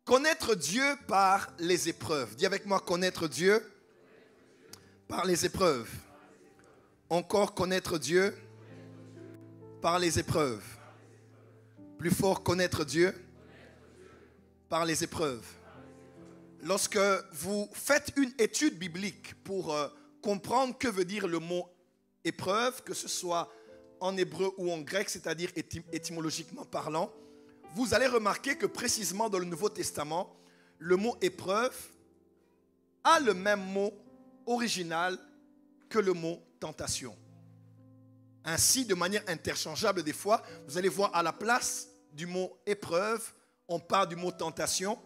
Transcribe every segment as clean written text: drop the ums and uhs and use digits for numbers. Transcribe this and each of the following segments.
Connaître Dieu par les épreuves. Dis avec moi, connaître Dieu par les épreuves. Encore connaître Dieu par les épreuves. Plus fort, connaître Dieu par les épreuves. Lorsque vous faites une étude biblique pour comprendre que veut dire le mot épreuve, que ce soit en hébreu ou en grec, c'est-à-dire étymologiquement parlant, vous allez remarquer que précisément dans le Nouveau Testament, le mot épreuve a le même mot original que le mot tentation. Ainsi, de manière interchangeable des fois, vous allez voir à la place du mot épreuve, on parle du mot tentation.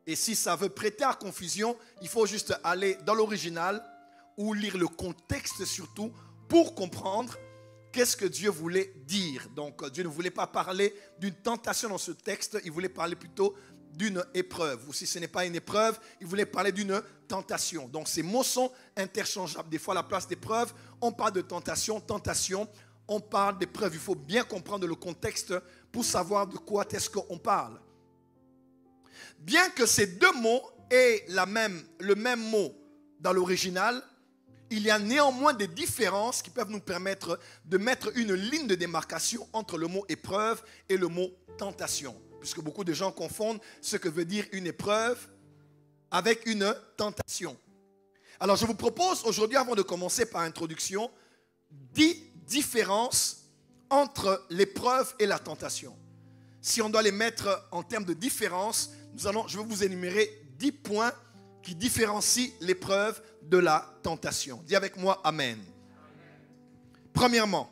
Et si ça veut prêter à confusion, il faut juste aller dans l'original ou lire le contexte surtout pour comprendre qu'est-ce que Dieu voulait dire. Donc Dieu ne voulait pas parler d'une tentation dans ce texte, il voulait parler plutôt d'une épreuve. Ou si ce n'est pas une épreuve, il voulait parler d'une tentation. Donc ces mots sont interchangeables. Des fois à la place d'épreuve, on parle de tentation, on parle d'épreuve. Il faut bien comprendre le contexte pour savoir de quoi est-ce qu'on parle. Bien que ces deux mots aient le même mot dans l'original, il y a néanmoins des différences qui peuvent nous permettre de mettre une ligne de démarcation entre le mot épreuve et le mot tentation. Puisque beaucoup de gens confondent ce que veut dire une épreuve avec une tentation. Alors je vous propose aujourd'hui, avant de commencer par l'introduction, 10 différences entre l'épreuve et la tentation. Si on doit les mettre en termes de différence, je vais vous énumérer 10 points qui différencient l'épreuve de la tentation. Dis avec moi, Amen. Premièrement,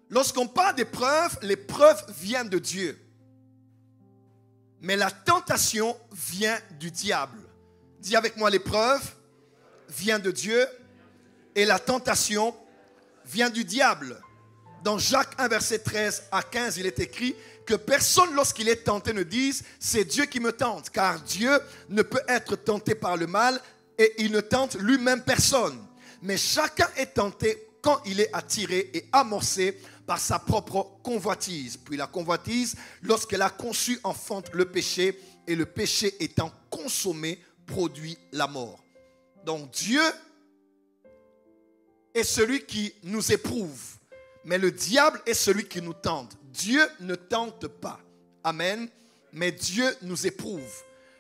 lorsqu'on parle d'épreuve, l'épreuve vient de Dieu. Mais la tentation vient du diable. Dis avec moi, l'épreuve vient de Dieu et la tentation vient du diable. Dans Jacques 1, verset 13 à 15, il est écrit que personne, lorsqu'il est tenté, ne dise « c'est Dieu qui me tente », car Dieu ne peut être tenté par le mal et il ne tente lui-même personne. Mais chacun est tenté quand il est attiré et amorcé par sa propre convoitise. Puis la convoitise, lorsqu'elle a conçu, enfante le péché, et le péché étant consommé, produit la mort. Donc Dieu est celui qui nous éprouve, mais le diable est celui qui nous tente. Dieu ne tente pas. Amen. Mais Dieu nous éprouve.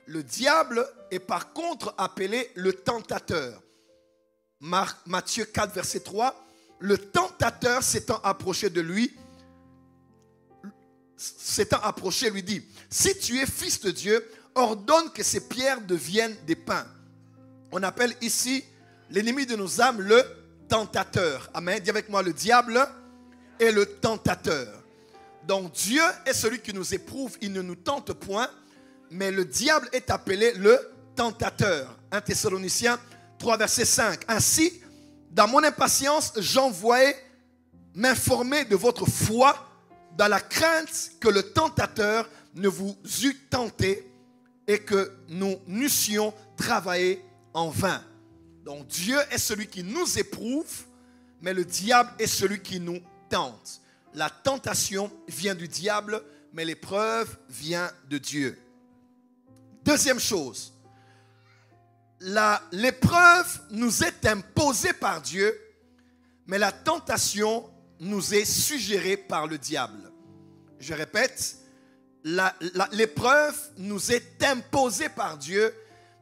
Le diable est par contre appelé le tentateur. Matthieu 4, verset 3. Le tentateur s'étant approché de lui, lui dit, si tu es fils de Dieu, ordonne que ces pierres deviennent des pains. On appelle ici l'ennemi de nos âmes le tentateur. Amen. Dis avec moi, le diable est le tentateur. Donc Dieu est celui qui nous éprouve, il ne nous tente point, mais le diable est appelé le tentateur. 1 Thessaloniciens 3, verset 5. Ainsi, dans mon impatience, j'envoyais m'informer de votre foi dans la crainte que le tentateur ne vous eût tenté et que nous n'eussions travaillé en vain. Donc Dieu est celui qui nous éprouve, mais le diable est celui qui nous tente. La tentation vient du diable, mais l'épreuve vient de Dieu. Deuxième chose, l'épreuve nous est imposée par Dieu, mais la tentation nous est suggérée par le diable. Je répète, l'épreuve nous est imposée par Dieu,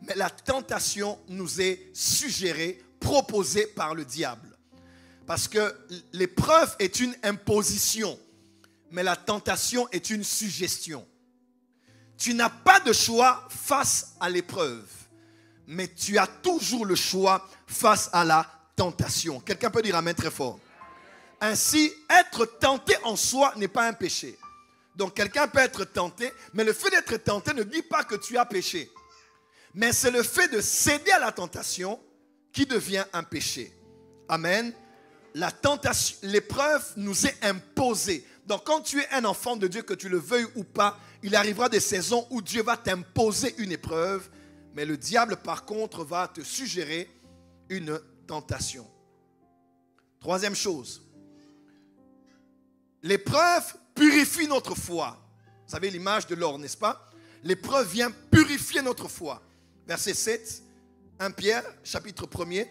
mais la tentation nous est suggérée, proposée par le diable. Parce que l'épreuve est une imposition, mais la tentation est une suggestion. Tu n'as pas de choix face à l'épreuve, mais tu as toujours le choix face à la tentation. Quelqu'un peut dire amen très fort. Ainsi, être tenté en soi n'est pas un péché. Donc quelqu'un peut être tenté, mais le fait d'être tenté ne dit pas que tu as péché. Mais c'est le fait de céder à la tentation qui devient un péché. Amen. La tentation, l'épreuve nous est imposée. Donc quand tu es un enfant de Dieu, que tu le veuilles ou pas, il arrivera des saisons où Dieu va t'imposer une épreuve, mais le diable par contre va te suggérer une tentation. Troisième chose, l'épreuve purifie notre foi. Vous savez l'image de l'or, n'est-ce pas? L'épreuve vient purifier notre foi. Verset 7, 1 Pierre, chapitre 1er.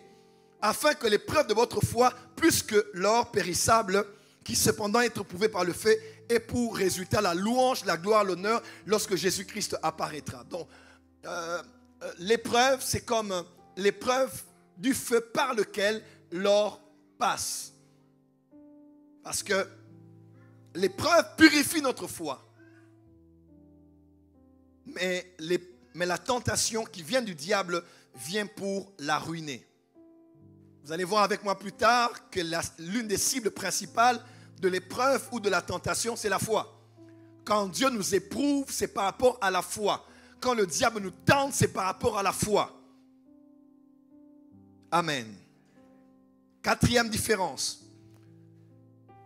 Afin que l'épreuve de votre foi, plus que l'or périssable, qui cependant est éprouvé par le feu, ait pour résultat la louange, la gloire, l'honneur, lorsque Jésus-Christ apparaîtra. Donc, l'épreuve, c'est comme l'épreuve du feu par lequel l'or passe. Parce que l'épreuve purifie notre foi. Mais la tentation qui vient du diable vient pour la ruiner. Vous allez voir avec moi plus tard que l'une des cibles principales de l'épreuve ou de la tentation, c'est la foi. Quand Dieu nous éprouve, c'est par rapport à la foi. Quand le diable nous tente, c'est par rapport à la foi. Amen. Quatrième différence.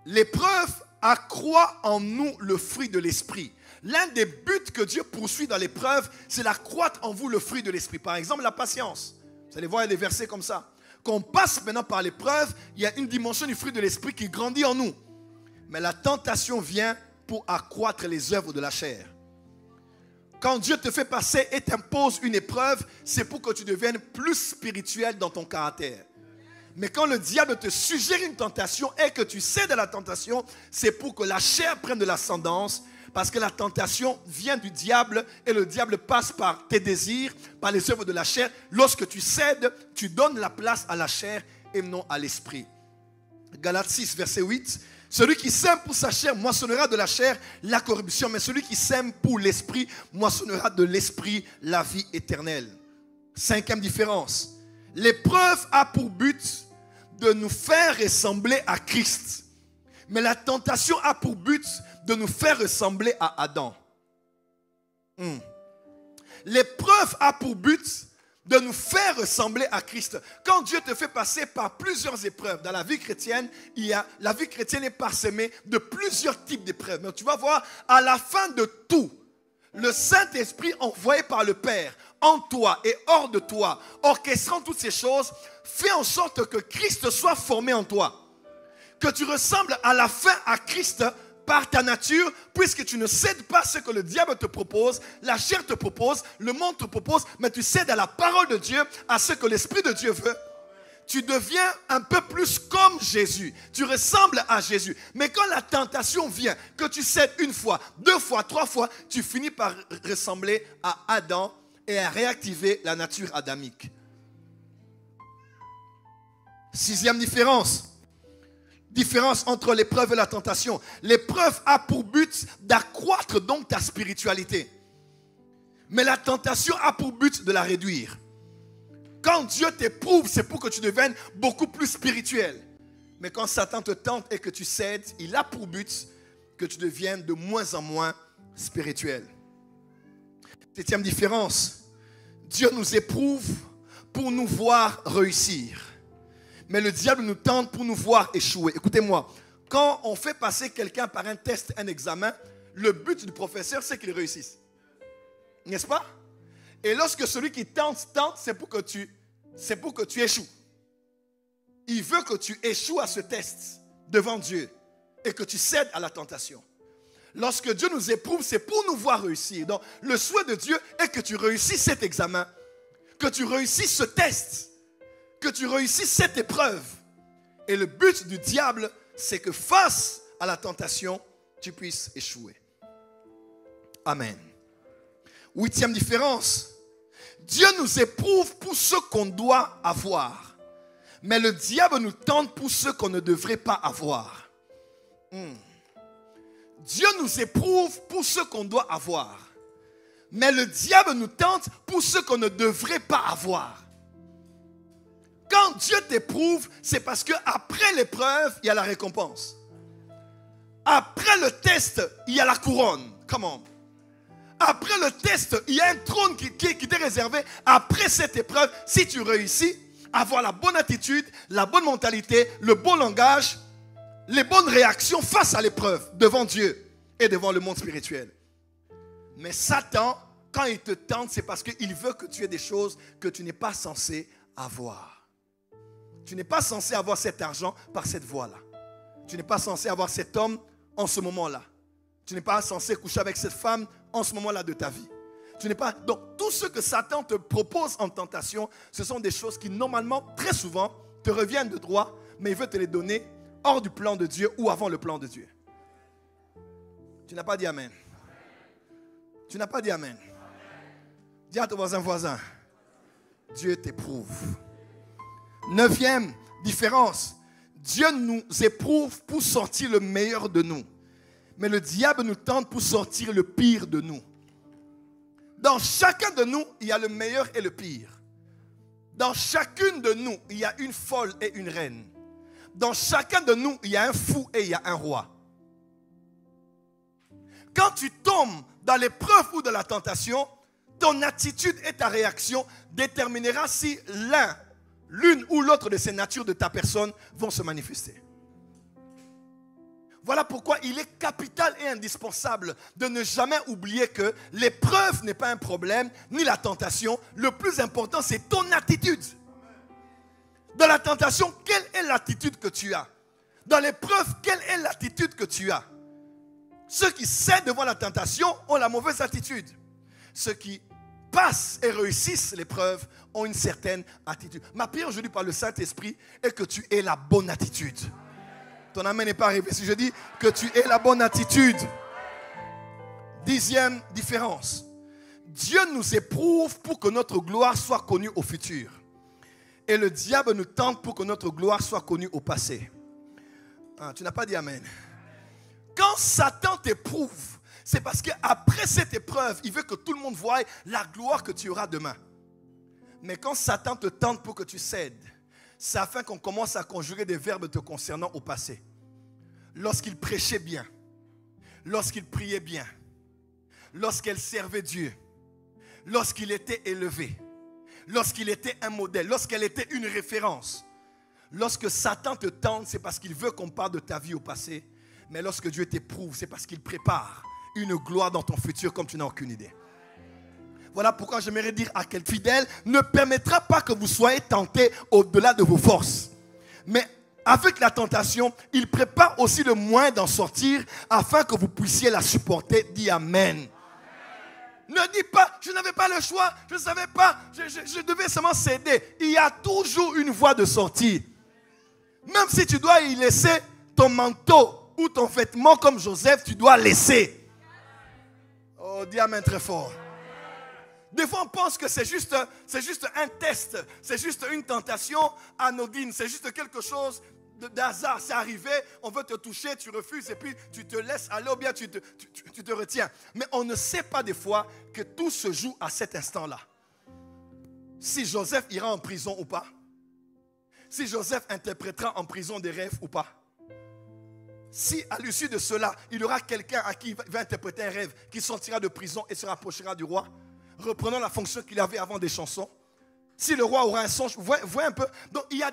L'épreuve accroît en nous le fruit de l'esprit. L'un des buts que Dieu poursuit dans l'épreuve, c'est d'accroître en vous le fruit de l'esprit. Par exemple, la patience. Vous allez voir, il y a des versets comme ça. Quand on passe maintenant par l'épreuve, il y a une dimension du fruit de l'esprit qui grandit en nous. Mais la tentation vient pour accroître les œuvres de la chair. Quand Dieu te fait passer et t'impose une épreuve, c'est pour que tu deviennes plus spirituel dans ton caractère. Mais quand le diable te suggère une tentation et que tu cèdes à la tentation, c'est pour que la chair prenne de l'ascendance. Parce que la tentation vient du diable et le diable passe par tes désirs, par les œuvres de la chair. Lorsque tu cèdes, tu donnes la place à la chair et non à l'esprit. Galates 6, verset 8. Celui qui sème pour sa chair moissonnera de la chair la corruption, mais celui qui sème pour l'esprit moissonnera de l'esprit la vie éternelle. Cinquième différence. L'épreuve a pour but de nous faire ressembler à Christ. Mais la tentation a pour but de nous faire ressembler à Adam. L'épreuve a pour but de nous faire ressembler à Christ. Quand Dieu te fait passer par plusieurs épreuves dans la vie chrétienne, la vie chrétienne est parsemée de plusieurs types d'épreuves. Mais tu vas voir, à la fin de tout, le Saint-Esprit envoyé par le Père, en toi et hors de toi, orchestrant toutes ces choses, fait en sorte que Christ soit formé en toi. Que tu ressembles à la fin à Christ par ta nature, puisque tu ne cèdes pas ce que le diable te propose, la chair te propose, le monde te propose, mais tu cèdes à la parole de Dieu, à ce que l'Esprit de Dieu veut. Tu deviens un peu plus comme Jésus. Tu ressembles à Jésus. Mais quand la tentation vient, que tu cèdes une fois, deux fois, trois fois, tu finis par ressembler à Adam et à réactiver la nature adamique. Sixième différence. Différence entre l'épreuve et la tentation. L'épreuve a pour but d'accroître donc ta spiritualité. Mais la tentation a pour but de la réduire. Quand Dieu t'éprouve, c'est pour que tu deviennes beaucoup plus spirituel. Mais quand Satan te tente et que tu cèdes, il a pour but que tu deviennes de moins en moins spirituel. Septième différence. Dieu nous éprouve pour nous voir réussir. Mais le diable nous tente pour nous voir échouer. Écoutez-moi, quand on fait passer quelqu'un par un test, un examen, le but du professeur, c'est qu'il réussisse. N'est-ce pas? Et lorsque celui qui tente, c'est pour que tu échoues. Il veut que tu échoues à ce test devant Dieu et que tu cèdes à la tentation. Lorsque Dieu nous éprouve, c'est pour nous voir réussir. Donc, le souhait de Dieu est que tu réussisses cet examen, que tu réussisses ce test, que tu réussisses cette épreuve. Et le but du diable, c'est que face à la tentation, tu puisses échouer. Amen. Huitième différence. Dieu nous éprouve pour ce qu'on doit avoir. Mais le diable nous tente pour ce qu'on ne devrait pas avoir. Dieu nous éprouve pour ce qu'on doit avoir. Mais le diable nous tente pour ce qu'on ne devrait pas avoir. Quand Dieu t'éprouve, c'est parce qu'après l'épreuve, il y a la récompense. Après le test, il y a la couronne. Come on. Après le test, il y a un trône qui t'est réservé. Après cette épreuve, si tu réussis à avoir la bonne attitude, la bonne mentalité, le bon langage, les bonnes réactions face à l'épreuve devant Dieu et devant le monde spirituel. Mais Satan, quand il te tente, c'est parce qu'il veut que tu aies des choses que tu n'es pas censé avoir. Tu n'es pas censé avoir cet argent par cette voie-là. Tu n'es pas censé avoir cet homme en ce moment-là. Tu n'es pas censé coucher avec cette femme en ce moment-là de ta vie. Tu n'es pas. Donc, tout ce que Satan te propose en tentation, ce sont des choses qui, normalement, très souvent, te reviennent de droit, mais il veut te les donner hors du plan de Dieu ou avant le plan de Dieu. Tu n'as pas dit Amen. Tu n'as pas dit Amen. Dis à ton voisin, Dieu t'éprouve. 9e différence. Dieu nous éprouve pour sortir le meilleur de nous. Mais le diable nous tente pour sortir le pire de nous. Dans chacun de nous, il y a le meilleur et le pire. Dans chacune de nous, il y a une folle et une reine. Dans chacun de nous, il y a un fou et il y a un roi. Quand tu tombes dans l'épreuve ou dans la tentation, ton attitude et ta réaction déterminera si l'une ou l'autre de ces natures de ta personne vont se manifester. Voilà pourquoi il est capital et indispensable de ne jamais oublier que l'épreuve n'est pas un problème, ni la tentation. Le plus important, c'est ton attitude. Dans la tentation, quelle est l'attitude que tu as? Dans l'épreuve, quelle est l'attitude que tu as? Ceux qui cèdent devant la tentation ont la mauvaise attitude. Ceux qui passent et réussissent l'épreuve ont une certaine attitude. Ma prière aujourd'hui par le Saint-Esprit est que tu aies la bonne attitude. Ton amen n'est pas arrivé. Si je dis que tu aies la bonne attitude. 10e différence. Dieu nous éprouve pour que notre gloire soit connue au futur. Et le diable nous tente pour que notre gloire soit connue au passé. Ah, tu n'as pas dit amen. Quand Satan t'éprouve, c'est parce qu'après cette épreuve, il veut que tout le monde voie la gloire que tu auras demain. Mais quand Satan te tente pour que tu cèdes, c'est afin qu'on commence à conjuguer des verbes te concernant au passé. Lorsqu'il prêchait bien, lorsqu'il priait bien, lorsqu'elle servait Dieu, lorsqu'il était élevé, lorsqu'il était un modèle, lorsqu'elle était une référence. Lorsque Satan te tente, c'est parce qu'il veut qu'on parle de ta vie au passé. Mais lorsque Dieu t'éprouve, c'est parce qu'il prépare une gloire dans ton futur comme tu n'as aucune idée. Voilà pourquoi j'aimerais dire à quel fidèle ne permettra pas que vous soyez tentés au-delà de vos forces. Mais avec la tentation, il prépare aussi le moyen d'en sortir afin que vous puissiez la supporter. Dis Amen. Ne dis pas, je n'avais pas le choix, je ne savais pas, je devais seulement céder. Il y a toujours une voie de sortie. Même si tu dois y laisser ton manteau ou ton vêtement comme Joseph, tu dois laisser. Oh, dis Amen très fort. Des fois, on pense que c'est juste un test, c'est juste une tentation anodine, c'est juste quelque chose d'hasard. C'est arrivé, on veut te toucher, tu refuses et puis tu te laisses aller ou bien tu te retiens. Mais on ne sait pas des fois que tout se joue à cet instant-là. Si Joseph ira en prison ou pas. Si Joseph interprétera en prison des rêves ou pas. Si à l'issue de cela, il y aura quelqu'un à qui il va interpréter un rêve qui sortira de prison et se rapprochera du roi, reprenant la fonction qu'il avait avant des chansons. Si le roi aura un songe, vous voyez un peu. Donc il y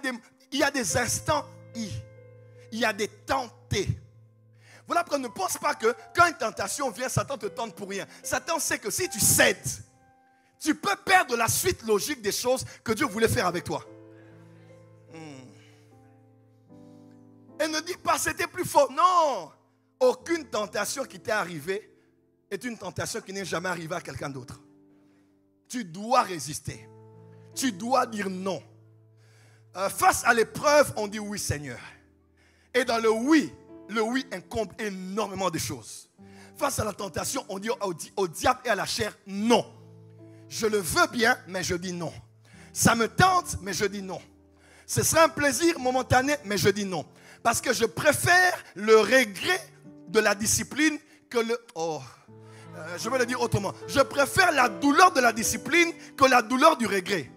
a des instants, il y a des tentés. Voilà pourquoi ne pense pas que quand une tentation vient, Satan te tente pour rien. Satan sait que si tu cèdes, tu peux perdre la suite logique des choses que Dieu voulait faire avec toi. Et ne dis pas c'était plus fort. Non, aucune tentation qui t'est arrivée est une tentation qui n'est jamais arrivée à quelqu'un d'autre. Tu dois résister. Tu dois dire non. Face à l'épreuve, on dit oui Seigneur. Et dans le oui incombe énormément de choses. Face à la tentation, on dit au diable et à la chair non. Je le veux bien, mais je dis non. Ça me tente, mais je dis non. Ce sera un plaisir momentané, mais je dis non. Parce que je préfère le regret de la discipline que le... je vais le dire autrement. Je préfère la douleur de la discipline que la douleur du regret.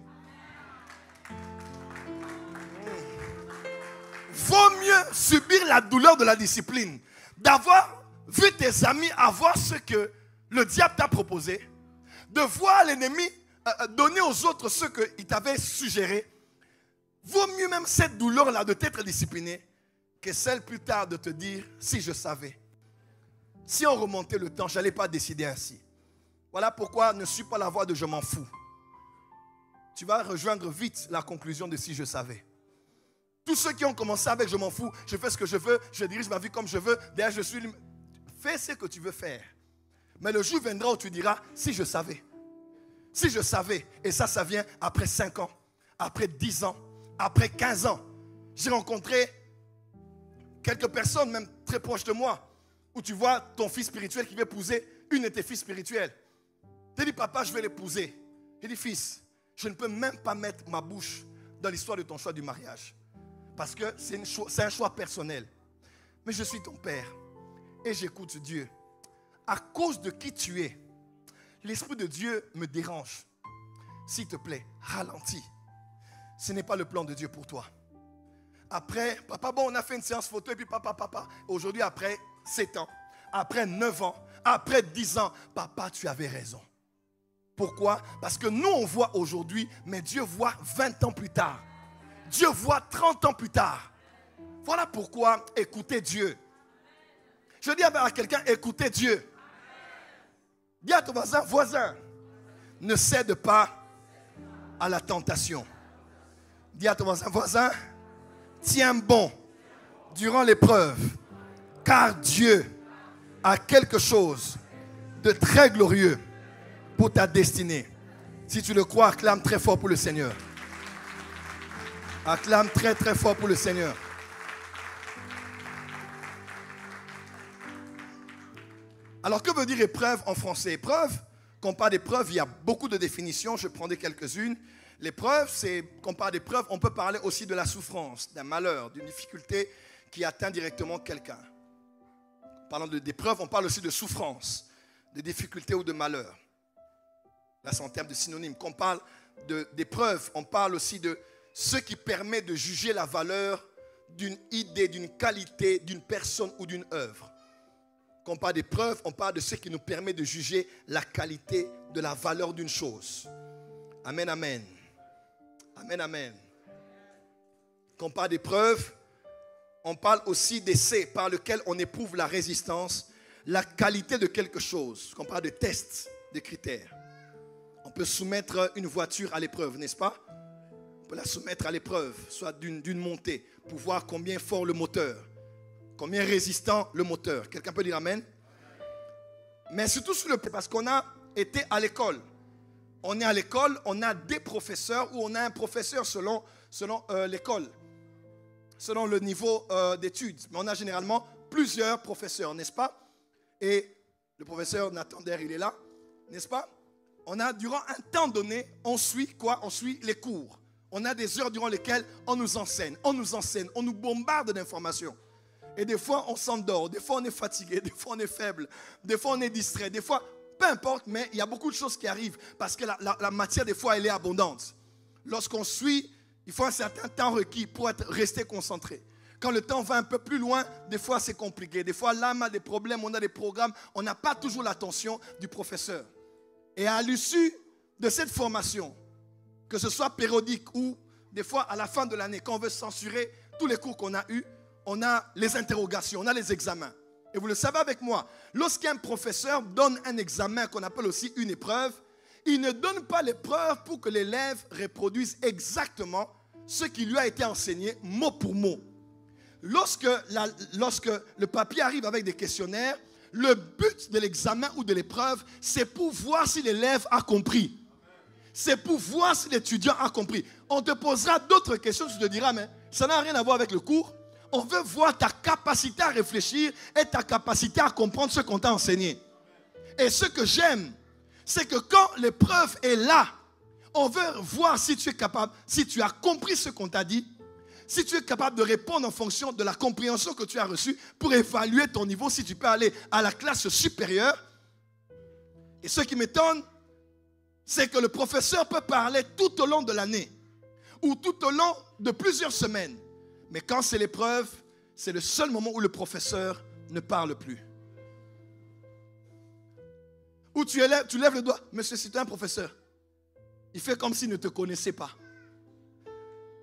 Vaut mieux subir la douleur de la discipline, d'avoir vu tes amis avoir ce que le diable t'a proposé, de voir l'ennemi donner aux autres ce qu'il t'avait suggéré. Vaut mieux même cette douleur-là de t'être discipliné que celle plus tard de te dire, si je savais. Si on remontait le temps, je n'allais pas décider ainsi. Voilà pourquoi ne suis pas la voix de je m'en fous. Tu vas rejoindre vite la conclusion de si je savais. Tous ceux qui ont commencé avec je m'en fous, je fais ce que je veux, je dirige ma vie comme je veux, derrière je suis... Fais ce que tu veux faire. Mais le jour viendra où tu diras, si je savais. Si je savais, et ça vient après 5 ans, après 10 ans, après 15 ans. J'ai rencontré quelques personnes, même très proches de moi, où tu vois ton fils spirituel qui veut épouser une de tes filles spirituelles. Tu dis, papa, je vais l'épouser. J'ai dit, fils, je ne peux même pas mettre ma bouche dans l'histoire de ton choix du mariage. Parce que c'est un choix personnel. Mais je suis ton père et j'écoute Dieu. À cause de qui tu es, l'Esprit de Dieu me dérange. S'il te plaît, ralentis. Ce n'est pas le plan de Dieu pour toi. Après, papa, bon, on a fait une séance photo et puis papa. Aujourd'hui, après 7 ans, après 9 ans, après 10 ans, papa, tu avais raison. Pourquoi? Parce que nous, on voit aujourd'hui, mais Dieu voit 20 ans plus tard. Dieu voit 30 ans plus tard. Voilà pourquoi écoutez Dieu. Je dis à quelqu'un, écoutez Dieu. Dis à ton voisin, ne cède pas à la tentation. Dis à ton voisin, tiens bon durant l'épreuve, car Dieu a quelque chose de très glorieux pour ta destinée. Si tu le crois, acclame très fort pour le Seigneur. Acclame très très fort pour le Seigneur. Alors que veut dire épreuve en français? Épreuve, quand on parle d'épreuve, il y a beaucoup de définitions, je prendrai quelques-unes. L'épreuve, c'est, quand on parle d'épreuve, on peut parler aussi de la souffrance, d'un malheur, d'une difficulté qui atteint directement quelqu'un. Parlant d'épreuve, on parle aussi de souffrance, de difficulté ou de malheur. Là, c'est en termes de synonymes. Quand on parle d'épreuve, on parle aussi de ce qui permet de juger la valeur d'une idée, d'une qualité, d'une personne ou d'une œuvre. Quand on parle d'épreuve, on parle de ce qui nous permet de juger la qualité de la valeur d'une chose. Amen, amen. Amen, amen. Quand on parle d'épreuve, on parle aussi d'essai par lequel on éprouve la résistance, la qualité de quelque chose. Quand on parle de tests, de critères. On peut soumettre une voiture à l'épreuve, n'est-ce pas? On peut la soumettre à l'épreuve, soit d'une montée, pour voir combien fort le moteur, combien résistant le moteur. Quelqu'un peut dire amen? Mais surtout sur le parce qu'on a été à l'école. On est à l'école, on a des professeurs ou on a un professeur selon l'école, selon le niveau d'études. Mais on a généralement plusieurs professeurs, n'est-ce pas? Et le professeur Nathan Der, il est là, n'est-ce pas? On a, durant un temps donné, on suit quoi? On suit les cours. On a des heures durant lesquelles on nous enseigne, on nous bombarde d'informations. Et des fois, on s'endort, des fois, on est fatigué, des fois, on est faible, des fois, on est distrait, des fois, peu importe, mais il y a beaucoup de choses qui arrivent parce que la matière, des fois, elle est abondante. Lorsqu'on suit, il faut un certain temps requis pour rester concentré. Quand le temps va un peu plus loin, des fois, c'est compliqué. Des fois, l'âme a des problèmes, on a des programmes, on n'a pas toujours l'attention du professeur. Et à l'issue de cette formation, que ce soit périodique ou des fois à la fin de l'année, quand on veut censurer tous les cours qu'on a eus, on a les interrogations, on a les examens. Et vous le savez avec moi, lorsqu'un professeur donne un examen qu'on appelle aussi une épreuve, il ne donne pas l'épreuve pour que l'élève reproduise exactement ce qui lui a été enseigné mot pour mot. Lorsque le papier arrive avec des questionnaires, le but de l'examen ou de l'épreuve, c'est pour voir si l'élève a compris. C'est pour voir si l'étudiant a compris. On te posera d'autres questions, tu te diras, mais ça n'a rien à voir avec le cours. On veut voir ta capacité à réfléchir et ta capacité à comprendre ce qu'on t'a enseigné. Et ce que j'aime, c'est que quand l'épreuve est là, on veut voir si tu es capable, si tu as compris ce qu'on t'a dit, si tu es capable de répondre en fonction de la compréhension que tu as reçue pour évaluer ton niveau, si tu peux aller à la classe supérieure. Et ce qui m'étonne, c'est que le professeur peut parler tout au long de l'année ou tout au long de plusieurs semaines. Mais quand c'est l'épreuve, c'est le seul moment où le professeur ne parle plus. Ou tu lèves le doigt. Monsieur, c'est un professeur. Il fait comme s'il ne te connaissait pas.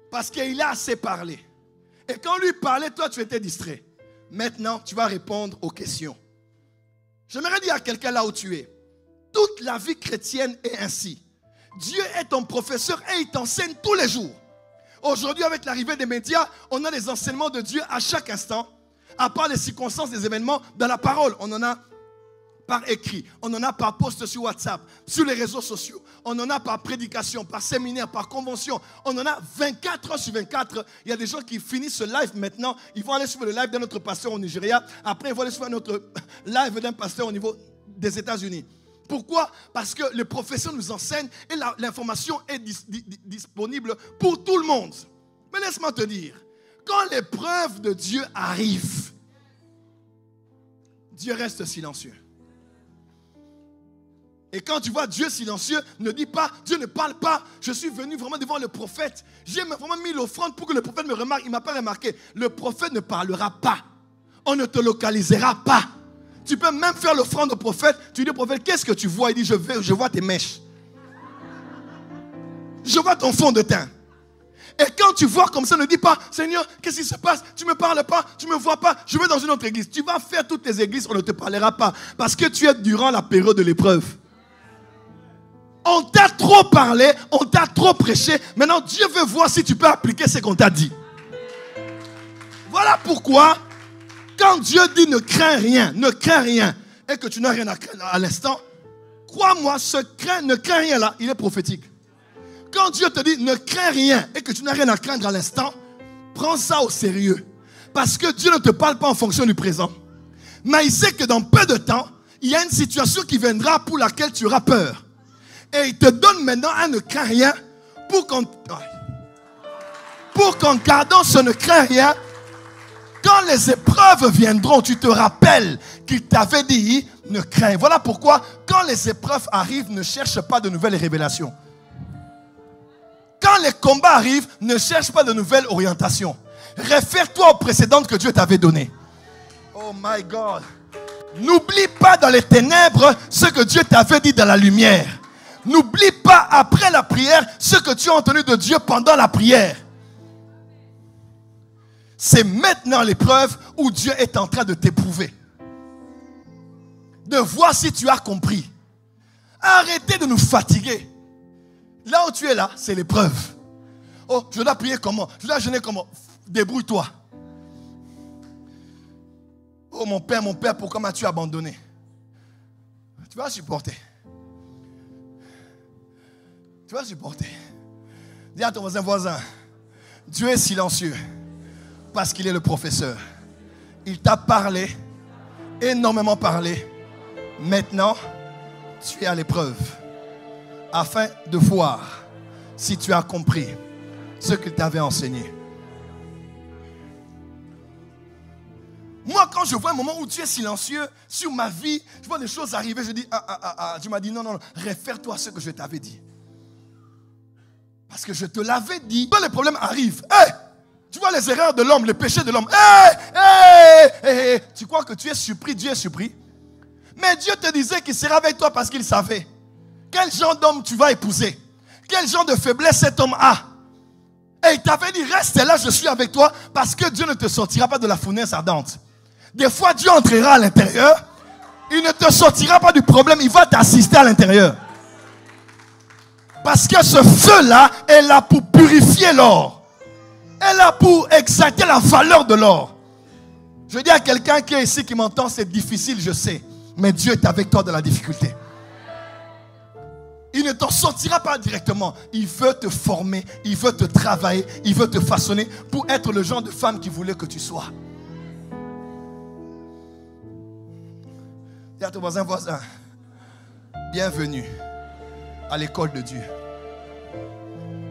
Parce qu'il a assez parlé. Et quand lui parlait, toi, tu étais distrait. Maintenant, tu vas répondre aux questions. J'aimerais dire à quelqu'un là où tu es. Toute la vie chrétienne est ainsi. Dieu est ton professeur et il t'enseigne tous les jours. Aujourd'hui, avec l'arrivée des médias, on a des enseignements de Dieu à chaque instant. À part les circonstances des événements, dans la parole, on en a par écrit, on en a par post sur WhatsApp, sur les réseaux sociaux, on en a par prédication, par séminaire, par convention, on en a 24 heures sur 24. Il y a des gens qui finissent ce live maintenant, ils vont aller suivre le live d'un autre pasteur au Nigeria, après ils vont aller suivre notre live d'un pasteur au niveau des États-Unis. Pourquoi? Parce que les professeurs nous enseignent et l'information est disponible pour tout le monde. Mais laisse-moi te dire, quand l'épreuve de Dieu arrive, Dieu reste silencieux. Et quand tu vois Dieu silencieux, ne dis pas, Dieu ne parle pas. Je suis venu vraiment devant le prophète. J'ai vraiment mis l'offrande pour que le prophète me remarque. Il ne m'a pas remarqué. Le prophète ne parlera pas. On ne te localisera pas. Tu peux même faire l'offrande au prophète. Tu dis au prophète, qu'est-ce que tu vois? Il dit, je vois tes mèches. Je vois ton fond de teint. Et quand tu vois comme ça, ne dis pas, Seigneur, qu'est-ce qui se passe? Tu ne me parles pas, tu ne me vois pas, je vais dans une autre église. Tu vas faire toutes les églises, on ne te parlera pas. Parce que tu es durant la période de l'épreuve. On t'a trop parlé, on t'a trop prêché. Maintenant, Dieu veut voir si tu peux appliquer ce qu'on t'a dit. Voilà pourquoi, quand Dieu dit ne crains rien, et que tu n'as rien à craindre à l'instant, crois-moi, ne crains rien là, il est prophétique. Quand Dieu te dit ne crains rien et que tu n'as rien à craindre à l'instant, prends ça au sérieux. Parce que Dieu ne te parle pas en fonction du présent. Mais il sait que dans peu de temps, il y a une situation qui viendra pour laquelle tu auras peur. Et il te donne maintenant un ne crains rien pour qu'en gardant ce ne crains rien, quand les épreuves viendront, tu te rappelles qu'il t'avait dit ne crains. Voilà pourquoi quand les épreuves arrivent, ne cherche pas de nouvelles révélations. Quand les combats arrivent, ne cherche pas de nouvelles orientations. Réfère-toi aux précédentes que Dieu t'avait données. Oh my God. N'oublie pas dans les ténèbres ce que Dieu t'avait dit dans la lumière. N'oublie pas après la prière ce que tu as entendu de Dieu pendant la prière. C'est maintenant l'épreuve où Dieu est en train de t'éprouver. De voir si tu as compris. Arrêtez de nous fatiguer. Là où tu es là, c'est l'épreuve. Oh, je dois prier comment? Je dois jeûner comment? Débrouille-toi. Oh mon père, pourquoi m'as-tu abandonné? Tu vas supporter. Tu vas supporter. Dis à ton voisin, Dieu est silencieux parce qu'il est le professeur. Il t'a parlé, énormément parlé. Maintenant, tu es à l'épreuve. Afin de voir si tu as compris ce qu'il t'avait enseigné. Moi, quand je vois un moment où tu es silencieux sur ma vie, je vois des choses arriver, je dis, tu m'as dit, non, réfère-toi à ce que je t'avais dit. Parce que je te l'avais dit. Quand les problèmes arrivent, tu vois les erreurs de l'homme, les péchés de l'homme. Tu crois que tu es surpris, Dieu est surpris. Mais Dieu te disait qu'il serait avec toi parce qu'il savait. Quel genre d'homme tu vas épouser? Quel genre de faiblesse cet homme a? Et il t'avait dit, reste là, je suis avec toi, parce que Dieu ne te sortira pas de la fournaise ardente. Des fois, Dieu entrera à l'intérieur, il ne te sortira pas du problème, il va t'assister à l'intérieur. Parce que ce feu-là est là pour purifier l'or. Est là pour exalter la valeur de l'or. Je dis à quelqu'un qui est ici, qui m'entend, c'est difficile, je sais. Mais Dieu est avec toi dans la difficulté. Il ne t'en sortira pas directement. Il veut te former, il veut te travailler, il veut te façonner pour être le genre de femme qu'il voulait que tu sois. Dis à ton voisin, bienvenue à l'école de Dieu.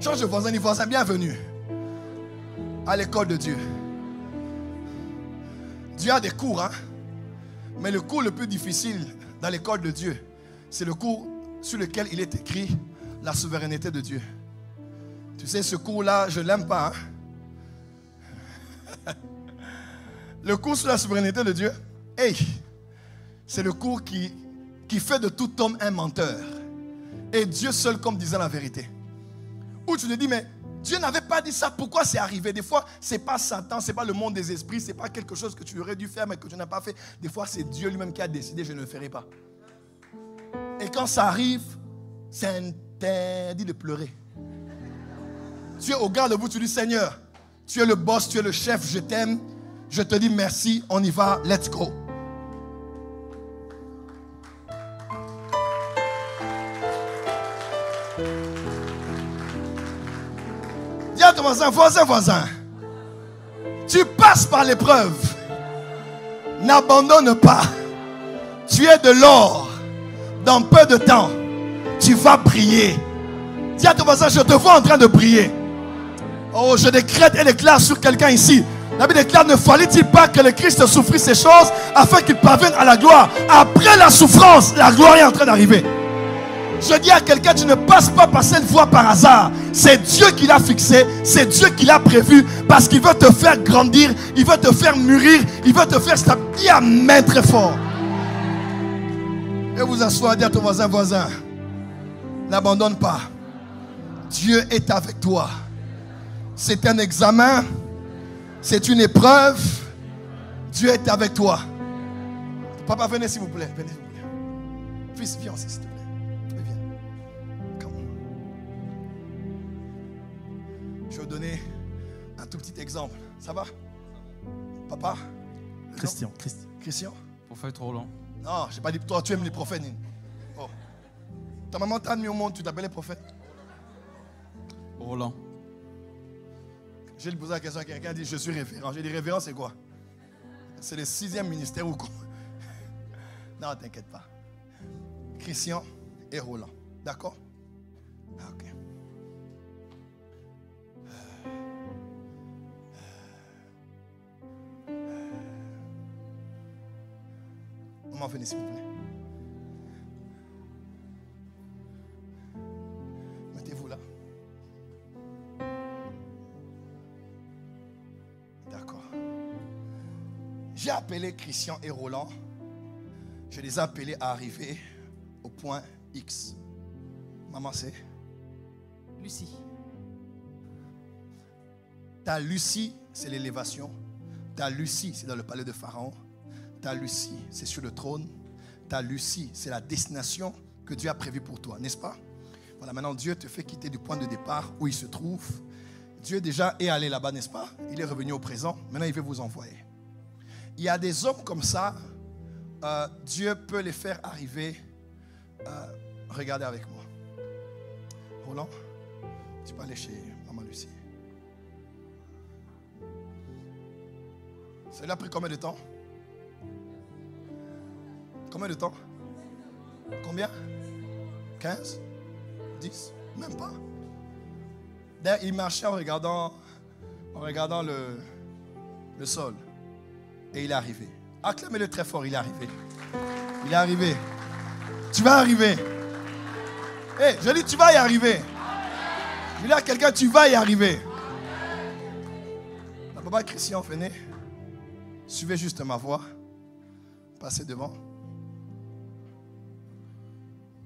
Change de voisin, dis voisin, bienvenue à l'école de Dieu. Dieu a des cours, hein? Mais le cours le plus difficile dans l'école de Dieu, c'est le cours sur lequel il est écrit la souveraineté de Dieu. Tu sais, ce cours-là, je ne l'aime pas. Hein? Le cours sur la souveraineté de Dieu, c'est le cours qui fait de tout homme un menteur. Et Dieu seul comme disant la vérité. Où tu te dis, mais Dieu n'avait pas dit ça, pourquoi c'est arrivé? Des fois, ce n'est pas Satan, ce n'est pas le monde des esprits, ce n'est pas quelque chose que tu aurais dû faire mais que tu n'as pas fait. Des fois, c'est Dieu lui-même qui a décidé, je ne le ferai pas. Et quand ça arrive, c'est interdit de pleurer. Tu es au garde-à-vous, tu dis, Seigneur, tu es le boss, tu es le chef, je t'aime, je te dis merci, on y va, let's go. Dis à ton voisin, voisin. Tu passes par l'épreuve. N'abandonne pas. Tu es de l'or. Dans peu de temps, tu vas briller. Dis à ton voisin, je te vois en train de briller. Oh, je décrète et déclare sur quelqu'un ici. La Bible déclare, ne fallait-il pas que le Christ souffrit ces choses afin qu'il parvienne à la gloire. Après la souffrance, la gloire est en train d'arriver. Je dis à quelqu'un, tu ne passes pas par cette voie par hasard. C'est Dieu qui l'a fixé, c'est Dieu qui l'a prévu, parce qu'il veut te faire grandir, il veut te faire mûrir, il veut te faire stabiliser. Amen très fort. Et vous asseoir, dis à ton voisin, n'abandonne pas. Dieu est avec toi. C'est un examen, c'est une épreuve. Dieu est avec toi. Papa, venez s'il vous plaît. Venez s'il vous plaît. Fils, viens aussi s'il te plaît. Je vais vous donner un tout petit exemple. Ça va? Papa? Christian. Prophète Roland. Non, je n'ai pas dit toi, tu aimes les prophètes. Oh. Ta maman t'a mis au monde, tu t'appelais prophète? Roland. J'ai posé la question à quelqu'un, dit je suis révérend. J'ai dit révérend c'est quoi? C'est le 6e ministère ou quoi? Non, t'inquiète pas. Christian et Roland. D'accord? Ok. Maman, venez s'il vous plaît. Mettez-vous là. D'accord. J'ai appelé Christian et Roland. Je les ai appelés à arriver au point X. Maman, c'est Lucie. Ta Lucie, c'est l'élévation. Ta Lucie, c'est dans le palais de Pharaon. Ta Lucie, c'est sur le trône. Ta Lucie, c'est la destination que Dieu a prévue pour toi, n'est-ce pas? Voilà, maintenant Dieu te fait quitter du point de départ où il se trouve. Dieu déjà est allé là-bas, n'est-ce pas? Il est revenu au présent. Maintenant, il veut vous envoyer. Il y a des hommes comme ça. Dieu peut les faire arriver. Regardez avec moi. Roland, tu peux aller chez Maman Lucie. Ça lui a pris combien de temps? Combien de temps? Combien? 15? 10? Même pas. D'ailleurs, il marchait en regardant le sol. Et il est arrivé. Acclamez-le très fort, il est arrivé. Il est arrivé. Tu vas arriver. Hey, je dis, tu vas y arriver. Je dis à quelqu'un, tu vas y arriver. La papa Christian, venez. Suivez juste ma voix. Passez devant.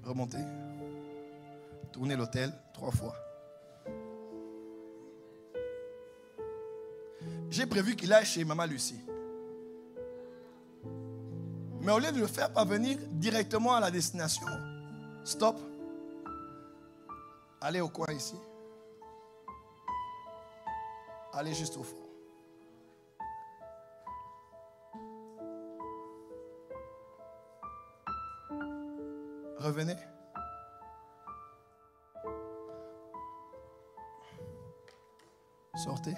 Remontez. Tournez l'autel 3 fois. J'ai prévu qu'il aille chez Maman Lucie. Mais au lieu de le faire parvenir directement à la destination, stop. Allez au coin ici. Allez juste au fond. Revenez. Sortez.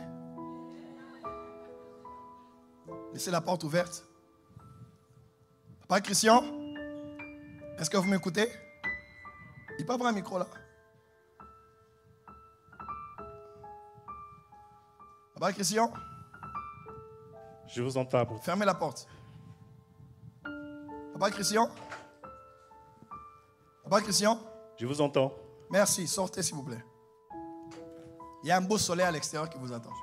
Laissez la porte ouverte. Papa Christian, est-ce que vous m'écoutez? Il peut avoir un micro là. Papa Christian? Je vous entends. Fermez la porte. Papa Christian? Papa Christian? Je vous entends. Merci, sortez s'il vous plaît. Il y a un beau soleil à l'extérieur qui vous attend.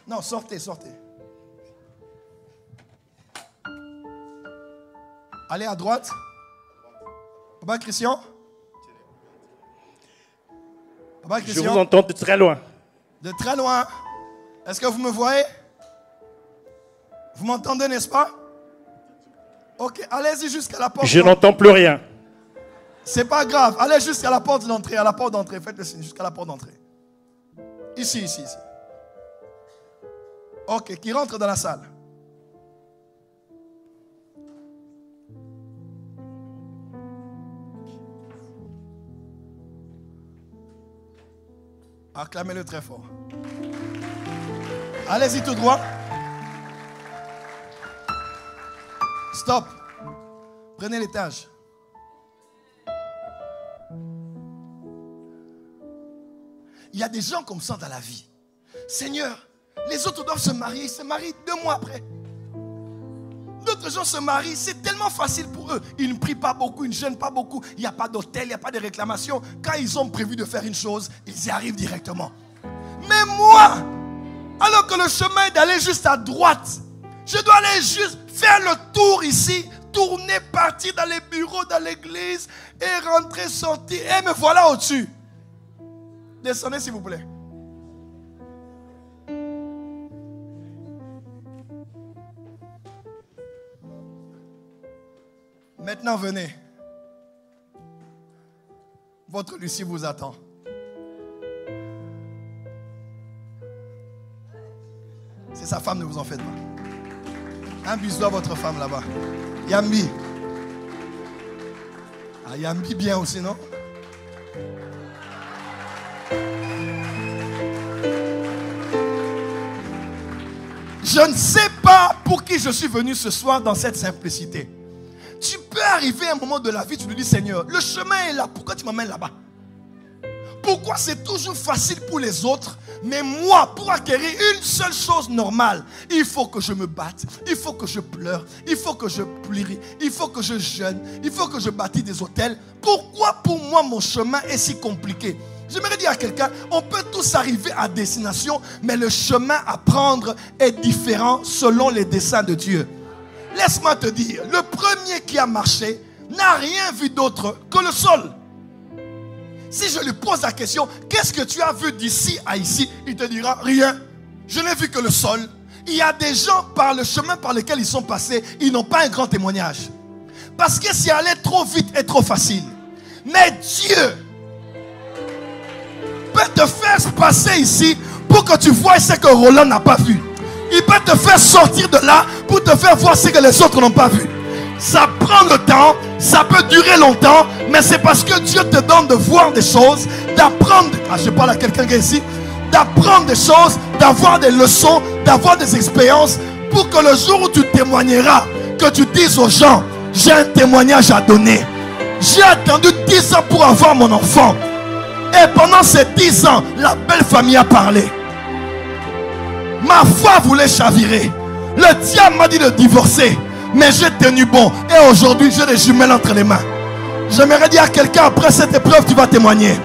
Non, sortez, sortez. Allez à droite. Papa Christian? Papa Christian? Je vous entends de très loin. De très loin. Est-ce que vous me voyez? Vous m'entendez, n'est-ce pas? Ok, allez-y jusqu'à la porte. Je n'entends plus rien. C'est pas grave. Allez jusqu'à la porte d'entrée. À la porte d'entrée. Faites le signe jusqu'à la porte d'entrée. Ici, ici, ici. Ok, qui rentre dans la salle. Acclamez-le très fort. Allez-y tout droit. Stop. Prenez l'étage. Il y a des gens comme ça dans la vie. Seigneur, les autres doivent se marier. Ils se marient 2 mois après. D'autres gens se marient, c'est tellement facile pour eux. Ils ne prient pas beaucoup, ils ne jeûnent pas beaucoup. Il n'y a pas d'hôtel, il n'y a pas de réclamation. Quand ils ont prévu de faire une chose, ils y arrivent directement. Mais moi, alors que le chemin est d'aller juste à droite, je dois aller juste faire le tour ici, tourner, partir dans les bureaux, dans l'église, et rentrer, sortir. Et me voilà au-dessus. Descendez s'il vous plaît. Maintenant venez. Votre Lucie vous attend. C'est sa femme, ne vous en faites pas. Un bisou à votre femme là-bas. Yambi. Ah, Yambi bien aussi, non? Je ne sais pas pour qui je suis venu ce soir dans cette simplicité. Tu peux arriver à un moment de la vie, tu te dis, Seigneur, le chemin est là, pourquoi tu m'emmènes là-bas? Pourquoi c'est toujours facile pour les autres, mais moi, pour acquérir une seule chose normale, il faut que je me batte, il faut que je pleure, il faut que je plie, il faut que je jeûne, il faut que je bâtisse des hôtels. Pourquoi pour moi mon chemin est si compliqué? J'aimerais dire à quelqu'un, on peut tous arriver à destination, mais le chemin à prendre est différent selon les desseins de Dieu. Laisse-moi te dire, le premier qui a marché n'a rien vu d'autre que le sol. Si je lui pose la question, qu'est-ce que tu as vu d'ici à ici? Il te dira, rien. Je n'ai vu que le sol. Il y a des gens par le chemin par lequel ils sont passés, ils n'ont pas un grand témoignage. Parce que c'est allé trop vite et trop facile. Mais Dieu peut te faire passer ici pour que tu vois ce que Roland n'a pas vu. Il peut te faire sortir de là pour te faire voir ce que les autres n'ont pas vu. Ça prend le temps, ça peut durer longtemps, mais c'est parce que Dieu te donne de voir des choses, d'apprendre, je parle à quelqu'un qui est ici, d'apprendre des choses, d'avoir des leçons, d'avoir des expériences, pour que le jour où tu témoigneras, que tu dises aux gens, j'ai un témoignage à donner. J'ai attendu 10 ans pour avoir mon enfant. Et pendant ces 10 ans, la belle famille a parlé. Ma foi voulait chavirer. Le diable m'a dit de divorcer. Mais j'ai tenu bon. Et aujourd'hui, j'ai des jumelles entre les mains. J'aimerais dire à quelqu'un, après cette épreuve, tu vas témoigner.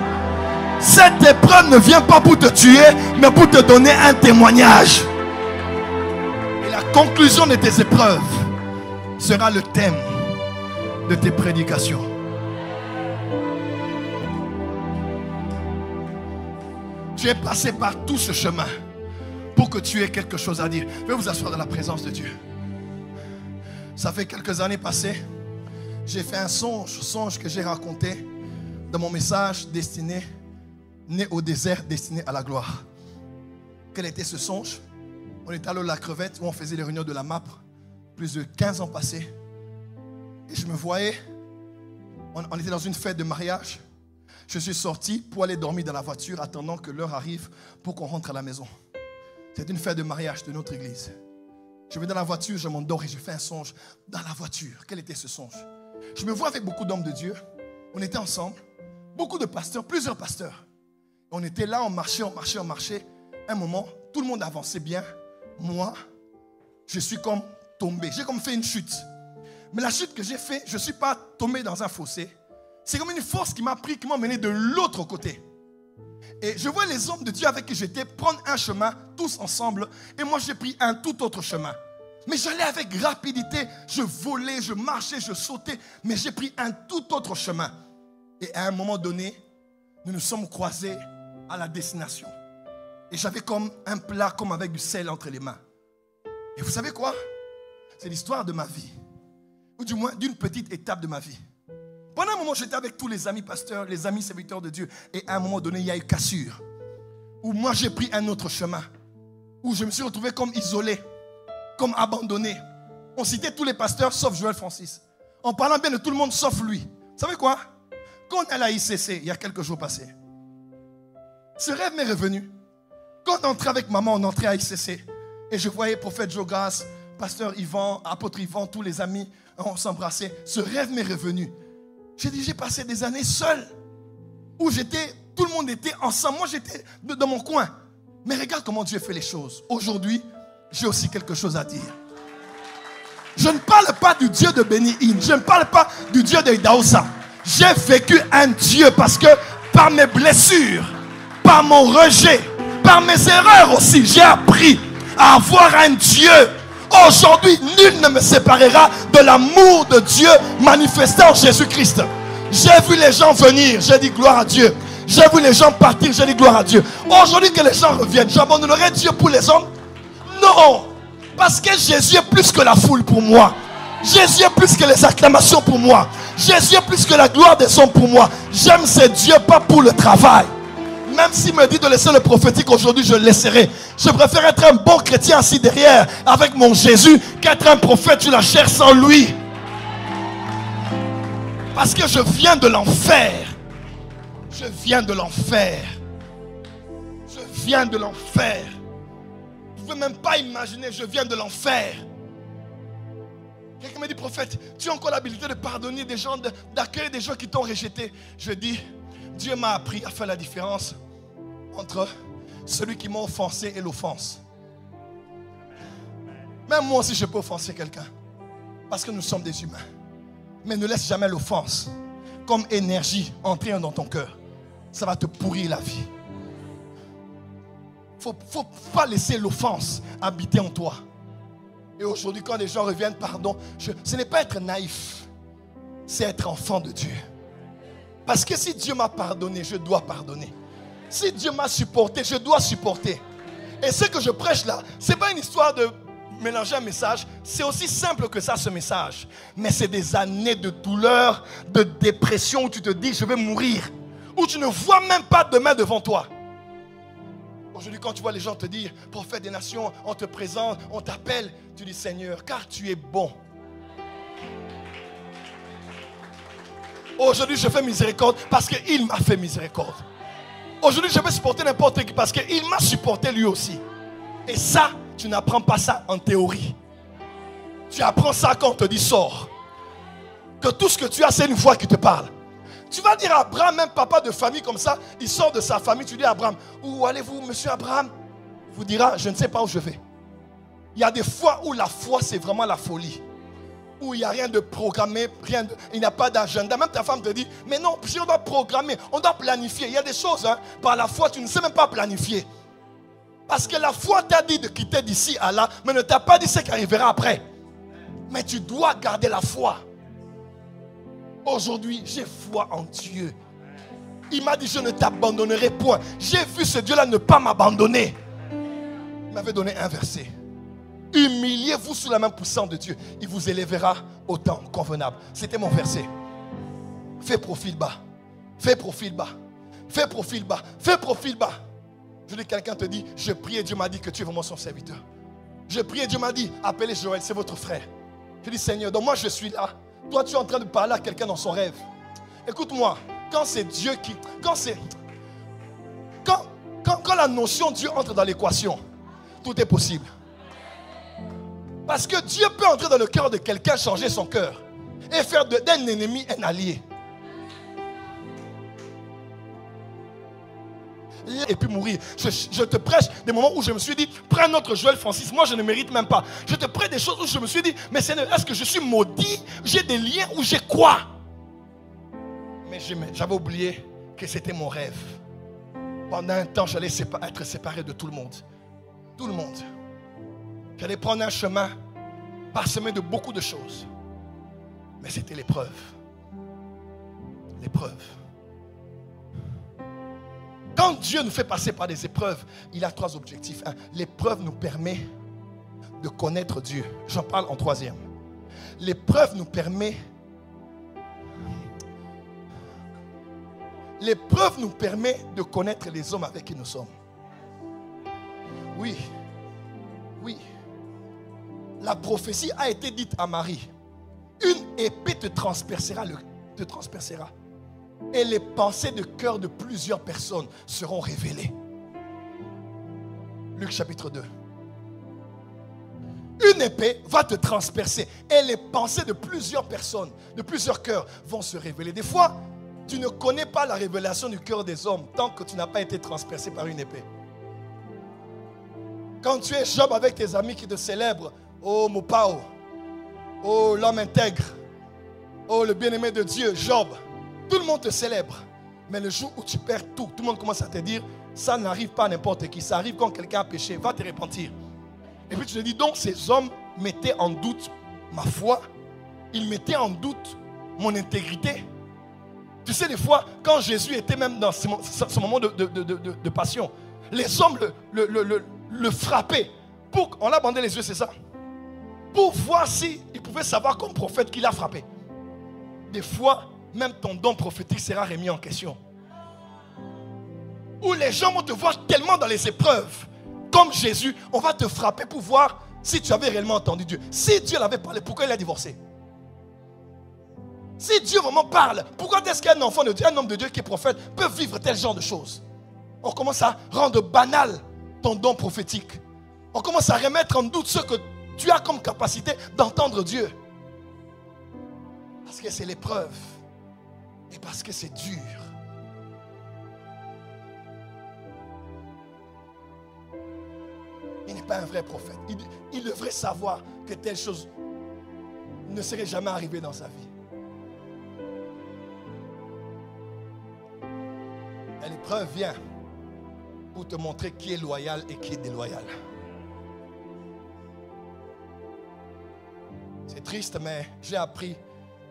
Cette épreuve ne vient pas pour te tuer, mais pour te donner un témoignage. Et la conclusion de tes épreuves sera le thème de tes prédications. Tu es passé par tout ce chemin pour que tu aies quelque chose à dire. Veuillez vous asseoir dans la présence de Dieu. Ça fait quelques années passées, j'ai fait un songe que j'ai raconté dans mon message destiné, né au désert, destiné à la gloire. Quel était ce songe? On était allé à la Crevette où on faisait les réunions de la MAP, plus de 15 ans passés. Et je me voyais, on était dans une fête de mariage. Je suis sorti pour aller dormir dans la voiture, attendant que l'heure arrive pour qu'on rentre à la maison. C'est une fête de mariage de notre église. Je vais dans la voiture, je m'endors et je fais un songe dans la voiture. Quel était ce songe? Je me vois avec beaucoup d'hommes de Dieu. On était ensemble. Beaucoup de pasteurs, plusieurs pasteurs. On était là, on marchait. Un moment, tout le monde avançait bien. Moi, je suis comme tombé. J'ai comme fait une chute. Mais la chute que j'ai faite, je ne suis pas tombé dans un fossé. C'est comme une force qui m'a pris, qui m'a mené de l'autre côté. Et je vois les hommes de Dieu avec qui j'étais prendre un chemin, tous ensemble. Et moi, j'ai pris un tout autre chemin. Mais j'allais avec rapidité. Je volais, je marchais, je sautais. Mais j'ai pris un tout autre chemin. Et à un moment donné, nous nous sommes croisés à la destination. Et j'avais comme un plat, comme avec du sel entre les mains. Et vous savez quoi? C'est l'histoire de ma vie. Ou du moins, d'une petite étape de ma vie. Pendant un moment, j'étais avec tous les amis pasteurs, les amis serviteurs de Dieu. Et à un moment donné, il y a eu cassure. Où moi, j'ai pris un autre chemin. Où je me suis retrouvé comme isolé, comme abandonné. On citait tous les pasteurs, sauf Joël Francis. En parlant bien de tout le monde, sauf lui. Vous savez quoi? Quand on est à la ICC, il y a quelques jours passés, Ce rêve m'est revenu. Quand on entrait avec maman, on entrait à ICC. Et je voyais prophète Jogas, pasteur Yvan, apôtre Yvan, tous les amis, on s'embrassait. Ce rêve m'est revenu. J'ai dit, j'ai passé des années seul. Où tout le monde était ensemble. Moi, j'étais dans mon coin. Mais regarde comment Dieu fait les choses. Aujourd'hui, j'ai aussi quelque chose à dire. Je ne parle pas du Dieu de Béni-In. Je ne parle pas du Dieu de Idaoussa. J'ai vécu un Dieu parce que par mes blessures, par mon rejet, par mes erreurs aussi, j'ai appris à avoir un Dieu. Aujourd'hui, nul ne me séparera de l'amour de Dieu manifesté en Jésus-Christ. J'ai vu les gens venir, j'ai dit gloire à Dieu. J'ai vu les gens partir, j'ai dit gloire à Dieu. Aujourd'hui que les gens reviennent, j'abandonnerai Dieu pour les hommes? Non. Parce que Jésus est plus que la foule pour moi. Jésus est plus que les acclamations pour moi. Jésus est plus que la gloire des hommes pour moi. J'aime ce Dieu pas pour le travail. Même s'il me dit de laisser le prophétique aujourd'hui, je le laisserai. Je préfère être un bon chrétien assis derrière avec mon Jésus qu'être un prophète sur la chair sans lui. Parce que je viens de l'enfer. Je viens de l'enfer. Je viens de l'enfer. Vous ne pouvez même pas imaginer, je viens de l'enfer. Quelqu'un me dit, prophète, tu as encore l'habilité de pardonner des gens, d'accueillir des gens qui t'ont rejeté. Je dis, Dieu m'a appris à faire la différence entre celui qui m'a offensé et l'offense. Même moi aussi, je peux offenser quelqu'un. Parce que nous sommes des humains. Mais ne laisse jamais l'offense comme énergie entrer dans ton cœur. Ça va te pourrir la vie. Il ne faut pas laisser l'offense habiter en toi. Et aujourd'hui, quand les gens reviennent, pardon, ce n'est pas être naïf, c'est être enfant de Dieu. Parce que si Dieu m'a pardonné, je dois pardonner. Si Dieu m'a supporté, je dois supporter. Et ce que je prêche là, ce n'est pas une histoire de mélanger un message. C'est aussi simple que ça, ce message. Mais c'est des années de douleur, de dépression où tu te dis, je vais mourir. Où tu ne vois même pas demain devant toi. Aujourd'hui, quand tu vois les gens te dire, prophète des nations, on te présente, on t'appelle, tu dis, Seigneur, car tu es bon. Aujourd'hui, je fais miséricorde parce qu'il m'a fait miséricorde. Aujourd'hui, je vais supporter n'importe qui parce qu'il m'a supporté lui aussi. Et ça, tu n'apprends pas ça en théorie. Tu apprends ça quand on te dit sors. Que tout ce que tu as, c'est une voix qui te parle. Tu vas dire à Abraham, même papa de famille comme ça, il sort de sa famille, tu dis à Abraham, où allez-vous, monsieur Abraham? Il vous dira, je ne sais pas où je vais. Il y a des fois où la foi, c'est vraiment la folie. Où il n'y a rien de programmé, il n'y a pas d'agenda. Même ta femme te dit, mais non, si on doit programmer, on doit planifier. Il y a des choses, par la foi, tu ne sais même pas planifier. Parce que la foi t'a dit de quitter d'ici à là, mais ne t'a pas dit ce qui arrivera après. Mais tu dois garder la foi. Aujourd'hui, j'ai foi en Dieu. Il m'a dit, je ne t'abandonnerai point. J'ai vu ce Dieu-là ne pas m'abandonner. Il m'avait donné un verset. Humiliez-vous sous la main puissante de Dieu. Il vous élèvera au temps convenable. C'était mon verset. Fais profil bas. Fais profil bas. Fais profil bas. Fais profil bas. Je dis, quelqu'un te dit, je prie et Dieu m'a dit que tu es vraiment son serviteur. Je prie et Dieu m'a dit, appelez Joël, c'est votre frère. Je dis, Seigneur, donc moi je suis là. Toi tu es en train de parler à quelqu'un dans son rêve. Écoute-moi, quand c'est Dieu qui... Quand la notion Dieu entre dans l'équation, tout est possible. Parce que Dieu peut entrer dans le cœur de quelqu'un, changer son cœur et faire d'un ennemi un allié. Et puis mourir. Je te prêche des moments où je me suis dit, prends notre Joël Francis, moi je ne mérite même pas. Je te prêche des choses où je me suis dit, mais Seigneur, est-ce que je suis maudit? J'ai des liens où j'ai quoi? Mais j'avais oublié que c'était mon rêve. Pendant un temps, j'allais être séparé de tout le monde. Tout le monde. J'allais prendre un chemin parsemé de beaucoup de choses. Mais c'était l'épreuve. L'épreuve. Quand Dieu nous fait passer par des épreuves, il a 3 objectifs. L'épreuve nous permet de connaître Dieu. J'en parle en 3e. L'épreuve nous permet... L'épreuve nous permet de connaître les hommes avec qui nous sommes. Oui. Oui. La prophétie a été dite à Marie. Une épée te transpercera. et les pensées de cœur de plusieurs personnes seront révélées. Luc chapitre 2. Une épée va te transpercer et les pensées de plusieurs personnes, de plusieurs cœurs vont se révéler. Des fois, tu ne connais pas la révélation du cœur des hommes tant que tu n'as pas été transpercé par une épée. Quand tu es Job avec tes amis qui te célèbrent, oh Mopao, oh l'homme intègre, oh le bien-aimé de Dieu, Job, tout le monde te célèbre. Mais le jour où tu perds tout, tout le monde commence à te dire, ça n'arrive pas à n'importe qui, ça arrive quand quelqu'un a péché, va te repentir. Et puis tu te dis, donc ces hommes mettaient en doute ma foi, ils mettaient en doute mon intégrité. Tu sais, des fois, quand Jésus était même dans ce moment de passion, les hommes le frappaient. On l'a bandé les yeux, c'est ça? Pour voir s'il pouvait savoir comme prophète qu'il a frappé. Des fois, même ton don prophétique sera remis en question. Où les gens vont te voir tellement dans les épreuves. Comme Jésus, on va te frapper pour voir si tu avais réellement entendu Dieu. Si Dieu l'avait parlé, pourquoi il a divorcé? Si Dieu vraiment parle, pourquoi est-ce qu'un enfant de Dieu, un homme de Dieu qui est prophète, peut vivre tel genre de choses? On commence à rendre banal ton don prophétique. On commence à remettre en doute ce que tu as comme capacité d'entendre Dieu. Parce que c'est l'épreuve. Et parce que c'est dur. Il n'est pas un vrai prophète. Il devrait savoir que telle chose ne serait jamais arrivée dans sa vie. Et l'épreuve vient pour te montrer qui est loyal et qui est déloyal. C'est triste, mais j'ai appris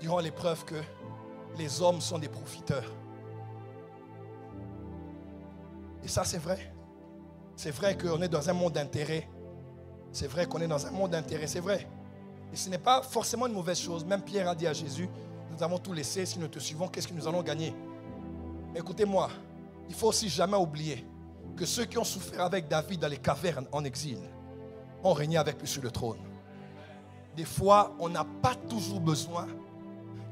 durant l'épreuve que les hommes sont des profiteurs. Et ça, c'est vrai. C'est vrai qu'on est dans un monde d'intérêt. C'est vrai qu'on est dans un monde d'intérêt, c'est vrai. Et ce n'est pas forcément une mauvaise chose. Même Pierre a dit à Jésus, nous avons tout laissé, si nous te suivons, qu'est-ce que nous allons gagner? Écoutez-moi, il faut aussi jamais oublier que ceux qui ont souffert avec David dans les cavernes en exil ont régné avec lui sur le trône. Des fois, on n'a pas toujours besoin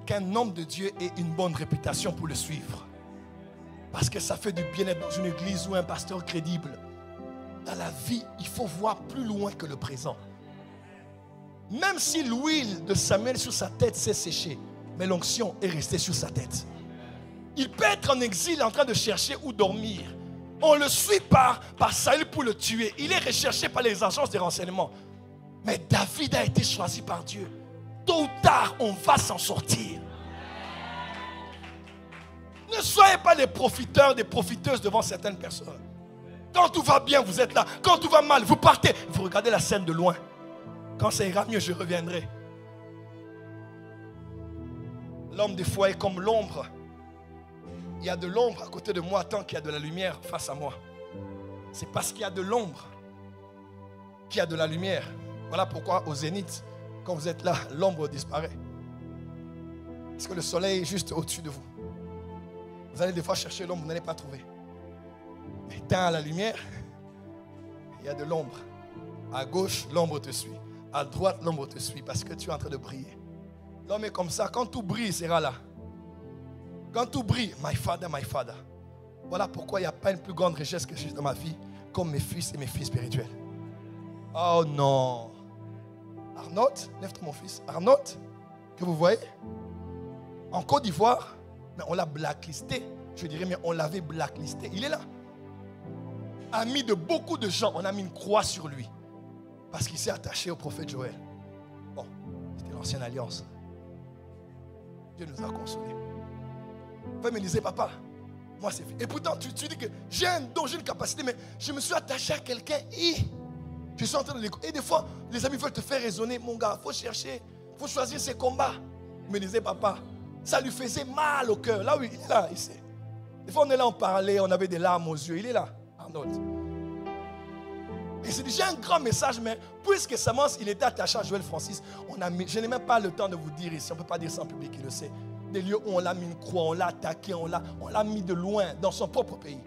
qu'un homme de Dieu ait une bonne réputation pour le suivre. Parce que ça fait du bien-être dans une église ou un pasteur crédible. Dans la vie, il faut voir plus loin que le présent. Même si l'huile de Samuel sur sa tête s'est séchée, mais l'onction est restée sur sa tête. Il peut être en exil en train de chercher où dormir. On le suit par Saül pour le tuer. Il est recherché par les agences de renseignement. Mais David a été choisi par Dieu. Tôt ou tard, on va s'en sortir. Ne soyez pas des profiteurs, des profiteuses devant certaines personnes. Quand tout va bien, vous êtes là. Quand tout va mal, vous partez. Vous regardez la scène de loin. Quand ça ira mieux, je reviendrai. L'homme des fois est comme l'ombre. Il y a de l'ombre à côté de moi tant qu'il y a de la lumière face à moi. C'est parce qu'il y a de l'ombre qu'il y a de la lumière. Voilà pourquoi au zénith, quand vous êtes là, l'ombre disparaît. Parce que le soleil est juste au-dessus de vous. Vous allez des fois chercher l'ombre, vous n'allez pas trouver. Mais dans la lumière, il y a de l'ombre. À gauche, l'ombre te suit. À droite, l'ombre te suit parce que tu es en train de briller. L'homme est comme ça. Quand tout brille, il sera là. Quand tout brille, my father, my father. Voilà pourquoi il n'y a pas une plus grande richesse que j'ai dans ma vie comme mes fils et mes filles spirituels. Oh non. Arnaud, lève-toi mon fils. Arnaud, que vous voyez, en Côte d'Ivoire, mais on l'a blacklisté. Je dirais, mais on l'avait blacklisté. Il est là. Ami de beaucoup de gens, on a mis une croix sur lui. Parce qu'il s'est attaché au prophète Joël. Bon, c'était l'ancienne alliance. Dieu nous a consolés. Vous me disiez, papa, moi c'est fait. Et pourtant, tu dis que j'ai un don, j'ai une capacité, mais je me suis attaché à quelqu'un. Je suis en train de l'écouter. Et des fois, les amis veulent te faire raisonner. Mon gars, il faut chercher, il faut choisir ses combats. Il me disait, papa, ça lui faisait mal au cœur. Là, oui, il est là, il sait. Des fois, on est là, on parlait, on avait des larmes aux yeux. Il est là, Arnold. Et c'est déjà un grand message, mais puisque Samans, il était attaché à Joël Francis, je n'ai même pas le temps de vous dire ici, on ne peut pas dire ça en public, il le sait. Des lieux où on l'a mis une croix, on l'a attaqué, on l'a mis de loin, dans son propre pays.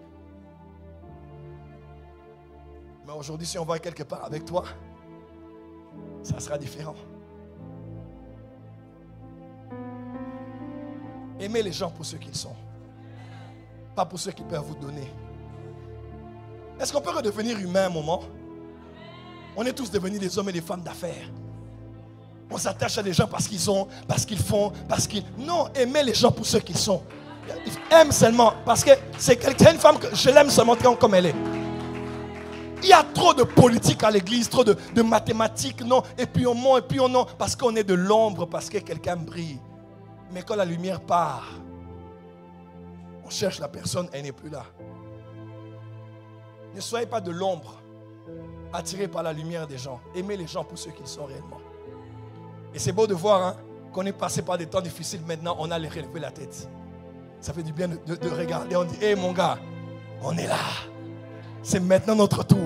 Mais aujourd'hui, si on va quelque part avec toi, ça sera différent. Aimez les gens pour ce qu'ils sont. pas pour ceux qui peuvent vous donner. Est-ce qu'on peut redevenir humain un moment? On est tous devenus des hommes et des femmes d'affaires. On s'attache à des gens parce qu'ils ont, parce qu'ils font, parce qu'ils... Non, aimez les gens pour ceux qu'ils sont. Aime seulement, parce que c'est une femme que je l'aime seulement comme elle est. Il y a trop de politique à l'église, trop de mathématiques, non, et puis on ment, et puis on non, parce qu'on est de l'ombre, parce que quelqu'un brille. Mais quand la lumière part, on cherche la personne, elle n'est plus là. Ne soyez pas de l'ombre, attirés par la lumière des gens. Aimez les gens pour ceux qu'ils sont réellement. Et c'est beau de voir hein, qu'on est passé par des temps difficiles. Maintenant, on a relevé la tête. Ça fait du bien de regarder. On dit, hé mon gars, on est là. C'est maintenant notre tour.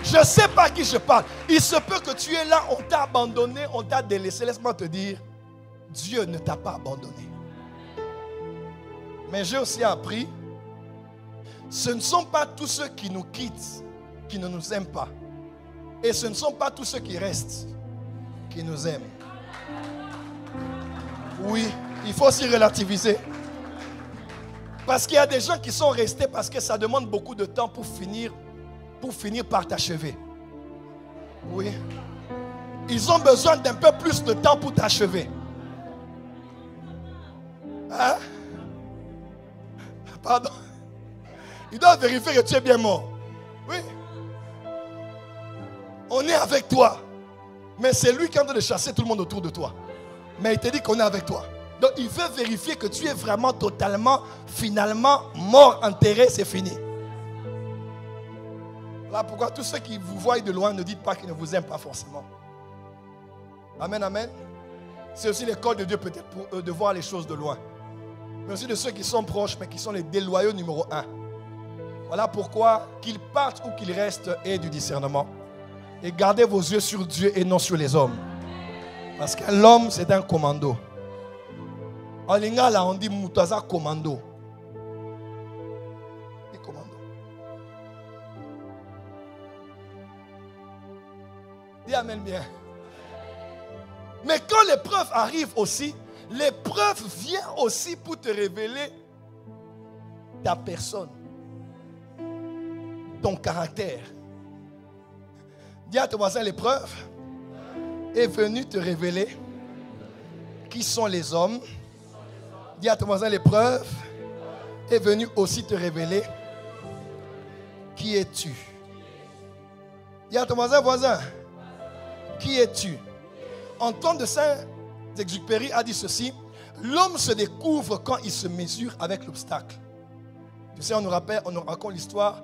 Je ne sais pas à qui je parle. Il se peut que tu es là, on t'a abandonné, on t'a délaissé. Laisse-moi te dire, Dieu ne t'a pas abandonné. Mais j'ai aussi appris, ce ne sont pas tous ceux qui nous quittent qui ne nous aiment pas. Et ce ne sont pas tous ceux qui restent qui nous aiment. Oui, il faut aussi relativiser. Parce qu'il y a des gens qui sont restés parce que ça demande beaucoup de temps pour finir par t'achever. Oui. Ils ont besoin d'un peu plus de temps pour t'achever. Hein? Pardon. Ils doivent vérifier que tu es bien mort. Oui. On est avec toi. Mais c'est lui qui est en train de chasser tout le monde autour de toi. Mais il te dit qu'on est avec toi. Donc il veut vérifier que tu es vraiment totalement, finalement, mort, enterré, c'est fini. Voilà pourquoi tous ceux qui vous voient de loin ne dites pas qu'ils ne vous aiment pas forcément. Amen, amen. C'est aussi l'école de Dieu peut-être pour eux de voir les choses de loin. Mais aussi de ceux qui sont proches, mais qui sont les déloyaux numéro 1. Voilà pourquoi qu'ils partent ou qu'ils restent, ayez du discernement. Et gardez vos yeux sur Dieu et non sur les hommes. Parce que l'homme, c'est un commando. En lingala, on dit Moutaza commando. Et commando. Dis amen bien. Mais quand l'épreuve arrive aussi, l'épreuve vient aussi pour te révéler ta personne, ton caractère. Dis à ton voisin, l'épreuve est venue te révéler qui sont les hommes. Dis à ton voisin, l'épreuve est venue aussi te révéler qui es-tu. Dis à ton voisin, qui es-tu? Antoine de Saint-Exupéry a dit ceci: l'homme se découvre quand il se mesure avec l'obstacle. Tu sais, on nous raconte l'histoire,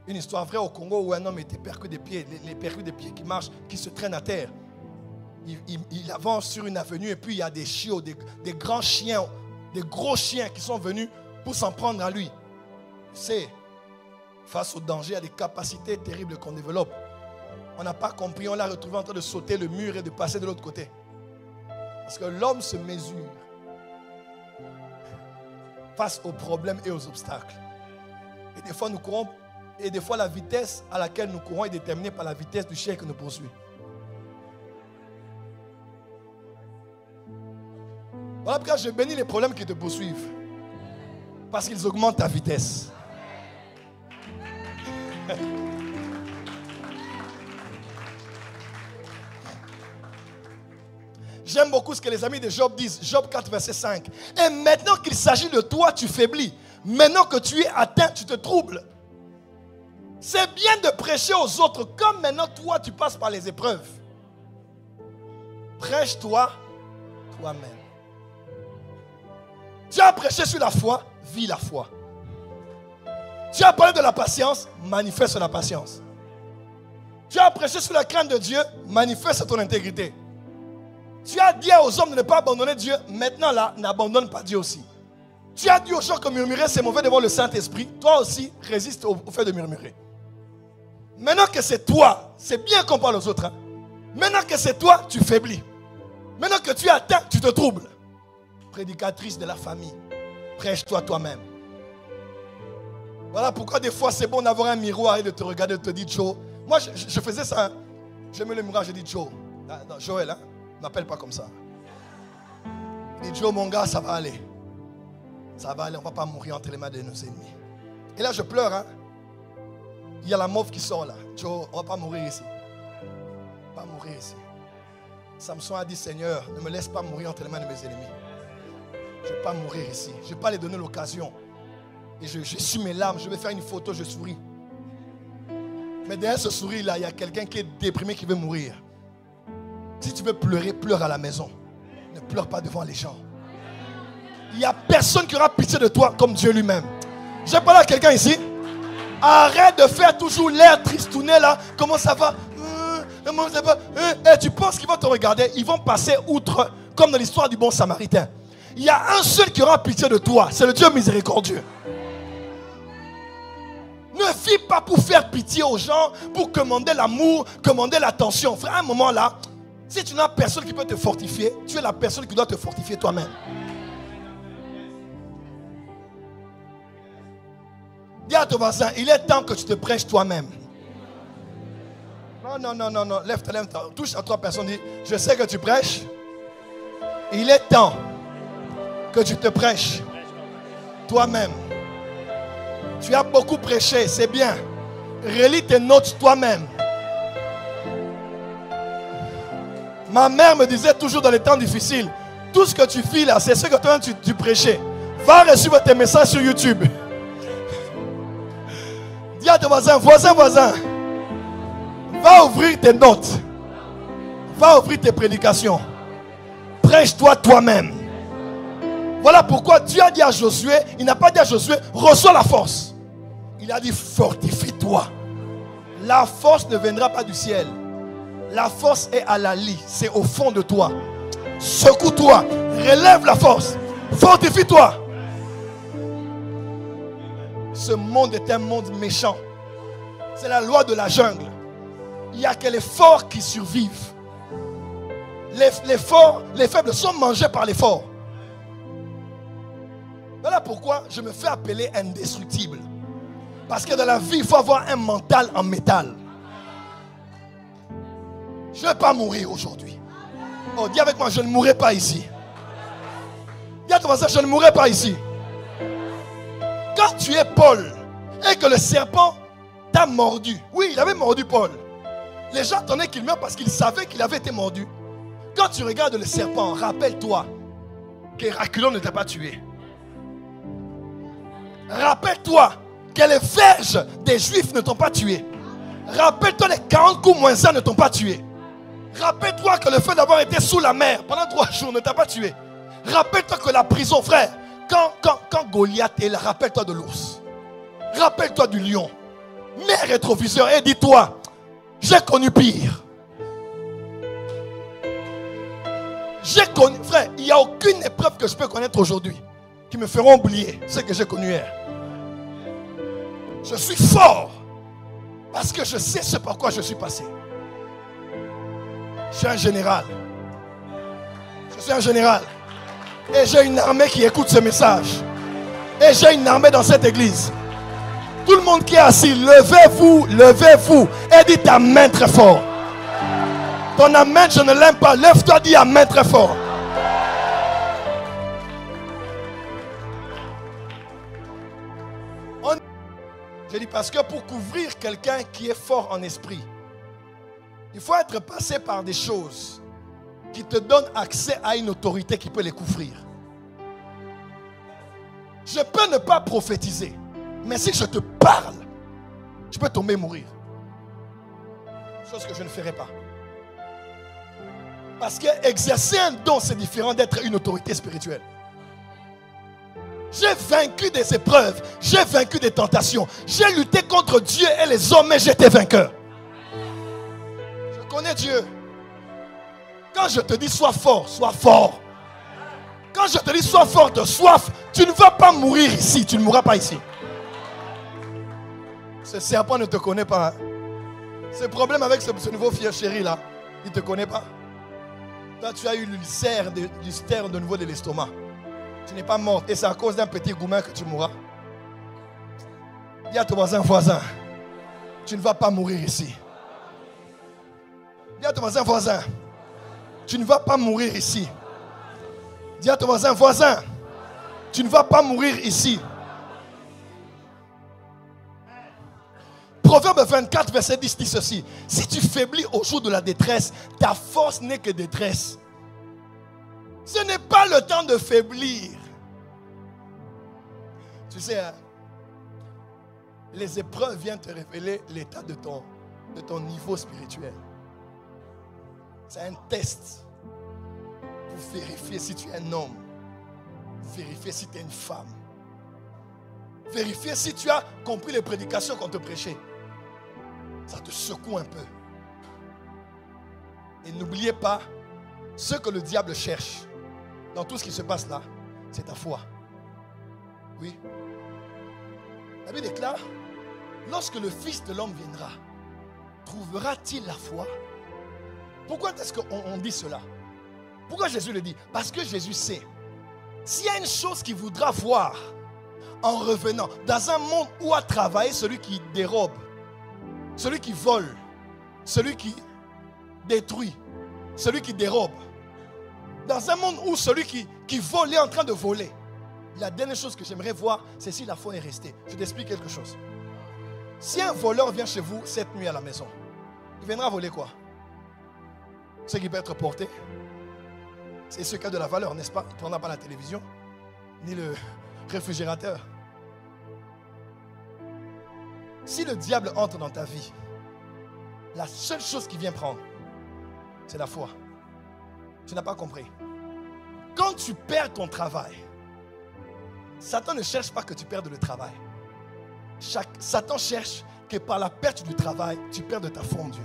une histoire vraie au Congo où un homme était percu des pieds, les percus des pieds qui marchent, qui se traînent à terre. Il avance sur une avenue et puis il y a des chiots, des grands chiens, des gros chiens qui sont venus pour s'en prendre à lui. Tu sais, face au danger, il y a des capacités terribles qu'on développe. On n'a pas compris, on l'a retrouvé en train de sauter le mur et de passer de l'autre côté. Parce que l'homme se mesure face aux problèmes et aux obstacles. Et des fois nous courons, et des fois la vitesse à laquelle nous courons est déterminée par la vitesse du chien qui nous poursuit. Voilà pourquoi je bénis les problèmes qui te poursuivent. Parce qu'ils augmentent ta vitesse. J'aime beaucoup ce que les amis de Job disent. Job 4, verset 5. Et maintenant qu'il s'agit de toi, tu faiblis. Maintenant que tu es atteint, tu te troubles. C'est bien de prêcher aux autres comme maintenant toi, tu passes par les épreuves. Prêche-toi toi-même. Tu as prêché sur la foi, vis la foi. Tu as parlé de la patience, manifeste la patience. Tu as prêché sur la crainte de Dieu, manifeste ton intégrité. Tu as dit aux hommes de ne pas abandonner Dieu, maintenant là, n'abandonne pas Dieu aussi. Tu as dit aux gens que murmurer c'est mauvais devant le Saint-Esprit, toi aussi résiste au fait de murmurer. Maintenant que c'est toi, c'est bien qu'on parle aux autres. Hein? Maintenant que c'est toi, tu faiblis. Maintenant que tu es atteint, tu te troubles. Prédicatrice de la famille, prêche-toi toi-même. Voilà pourquoi des fois c'est bon d'avoir un miroir et de te regarder et de te dire Joe. Moi je faisais ça. Hein? Je mets le miroir, je dis Joe, Ah, non, Joël, hein? Ne m'appelle pas comme ça. Il dit, Joe, mon gars, ça va aller. Ça va aller, on ne va pas mourir entre les mains de nos ennemis. Et là, je pleure, hein? Il y a la mauve qui sort là. Joe, on ne va pas mourir ici. On va pas mourir ici. Samson a dit, Seigneur, ne me laisse pas mourir entre les mains de mes ennemis. Je ne vais pas mourir ici. Je ne vais pas les donner l'occasion. Et je suis mes larmes, je vais faire une photo, je souris. Mais derrière ce sourire-là, il y a quelqu'un qui est déprimé, qui veut mourir. Si tu veux pleurer, pleure à la maison. Ne pleure pas devant les gens. Il n'y a personne qui aura pitié de toi comme Dieu lui-même. J'ai parlé à quelqu'un ici. Arrête de faire toujours l'air tristouné là. Comment ça va? Comment ça va? Et tu penses qu'ils vont te regarder? Ils vont passer outre, comme dans l'histoire du bon Samaritain. Il y a un seul qui aura pitié de toi. C'est le Dieu miséricordieux. Ne vis pas pour faire pitié aux gens, pour commander l'amour, commander l'attention. Frère, à un moment là, si tu n'as personne qui peut te fortifier, tu es la personne qui doit te fortifier toi-même. Dis à ton voisin, il est temps que tu te prêches toi-même. Non. Lève-toi. Touche à trois personnes, dis, je sais que tu prêches. Il est temps que tu te prêches toi-même. Tu as beaucoup prêché, c'est bien. Relis tes notes toi-même. Ma mère me disait toujours dans les temps difficiles, tout ce que tu fais là, c'est ce que toi tu prêchais. Va recevoir tes messages sur YouTube. Dis à ton voisin, va ouvrir tes notes. Va ouvrir tes prédications. Prêche-toi toi-même. Voilà pourquoi Dieu a dit à Josué, il n'a pas dit à Josué, reçois la force. Il a dit, fortifie-toi. La force ne viendra pas du ciel. La force est à la lie, c'est au fond de toi. Secoue-toi, relève la force, fortifie-toi. Ce monde est un monde méchant. C'est la loi de la jungle. Il n'y a que les forts qui survivent. Les forts, les faibles sont mangés par les forts. Voilà pourquoi je me fais appeler indestructible. Parce que dans la vie, il faut avoir un mental en métal. Je ne vais pas mourir aujourd'hui. Oh, dis avec moi, je ne mourrai pas ici. Dis à ton voisin, je ne mourrai pas ici. Quand tu es Paul et que le serpent t'a mordu. Oui, il avait mordu Paul. Les gens attendaient qu'il meure parce qu'ils savaient qu'il avait été mordu. Quand tu regardes le serpent, rappelle-toi qu'Héraculon ne t'a pas tué. Rappelle-toi que les verges des Juifs ne t'ont pas tué. Rappelle-toi les 40 coups moins 1 ne t'ont pas tué. Rappelle-toi que le fait d'avoir été sous la mer pendant 3 jours ne t'a pas tué. Rappelle-toi que la prison, frère, quand Goliath est là, rappelle-toi de l'ours. Rappelle-toi du lion. Mets un rétroviseur et dis-toi, j'ai connu pire. J'ai connu, frère, il n'y a aucune épreuve que je peux connaître aujourd'hui qui me feront oublier ce que j'ai connu hier. Je suis fort parce que je sais ce par quoi je suis passé. Je suis un général. Je suis un général. Et j'ai une armée qui écoute ce message. Et j'ai une armée dans cette église. Tout le monde qui est assis, levez-vous, levez-vous. Et dites amen très fort. Ton amen, je ne l'aime pas. Lève-toi, dis amen très fort. Je dis parce que pour couvrir quelqu'un qui est fort en esprit, il faut être passé par des choses qui te donnent accès à une autorité qui peut les couvrir. Je peux ne pas prophétiser, mais si je te parle, je peux tomber et mourir. Chose que je ne ferai pas. Parce que exercer un don, c'est différent d'être une autorité spirituelle. J'ai vaincu des épreuves, j'ai vaincu des tentations, j'ai lutté contre Dieu et les hommes, mais j'étais vainqueur. Je connais Dieu. Quand je te dis sois fort, sois fort. Quand je te dis sois fort de soif, tu ne vas pas mourir ici, tu ne mourras pas ici. Ce serpent ne te connaît pas. Hein? Ce problème avec ce nouveau fier chéri là, il ne te connaît pas. Toi tu as eu l'ulcère de nouveau de l'estomac. Tu n'es pas mort et c'est à cause d'un petit gourmand que tu mourras. Dis à ton voisin, tu ne vas pas mourir ici. Dis à ton voisin, tu ne vas pas mourir ici. Dis à ton voisin, voisin, tu ne vas pas mourir ici. Proverbe 24, verset 10 dit ceci. Si tu faiblis au jour de la détresse, ta force n'est que détresse. Ce n'est pas le temps de faiblir. Tu sais, hein, les épreuves viennent te révéler l'état de ton niveau spirituel. C'est un test pour vérifier si tu es un homme, vérifier si tu es une femme, vérifier si tu as compris les prédications qu'on te prêchait. Ça te secoue un peu. Et n'oubliez pas, ce que le diable cherche dans tout ce qui se passe là, c'est ta foi. Oui. La Bible déclare, lorsque le Fils de l'homme viendra, trouvera-t-il la foi? Pourquoi est-ce qu'on dit cela? Pourquoi Jésus le dit? Parce que Jésus sait, s'il y a une chose qu'il voudra voir en revenant dans un monde où a travaillé celui qui dérobe, celui qui vole, celui qui détruit, celui qui dérobe, dans un monde où celui qui vole est en train de voler, la dernière chose que j'aimerais voir, c'est si la foi est restée. Je t'explique quelque chose. Si un voleur vient chez vous cette nuit à la maison, il viendra voler quoi? Ce qui peut être porté. C'est ce qui a de la valeur, n'est-ce pas? Il ne prendra pas la télévision, ni le réfrigérateur. Si le diable entre dans ta vie, la seule chose qu'il vient prendre, c'est la foi. Tu n'as pas compris. Quand tu perds ton travail, Satan ne cherche pas que tu perdes le travail. Satan cherche que par la perte du travail, tu perdes ta foi en Dieu.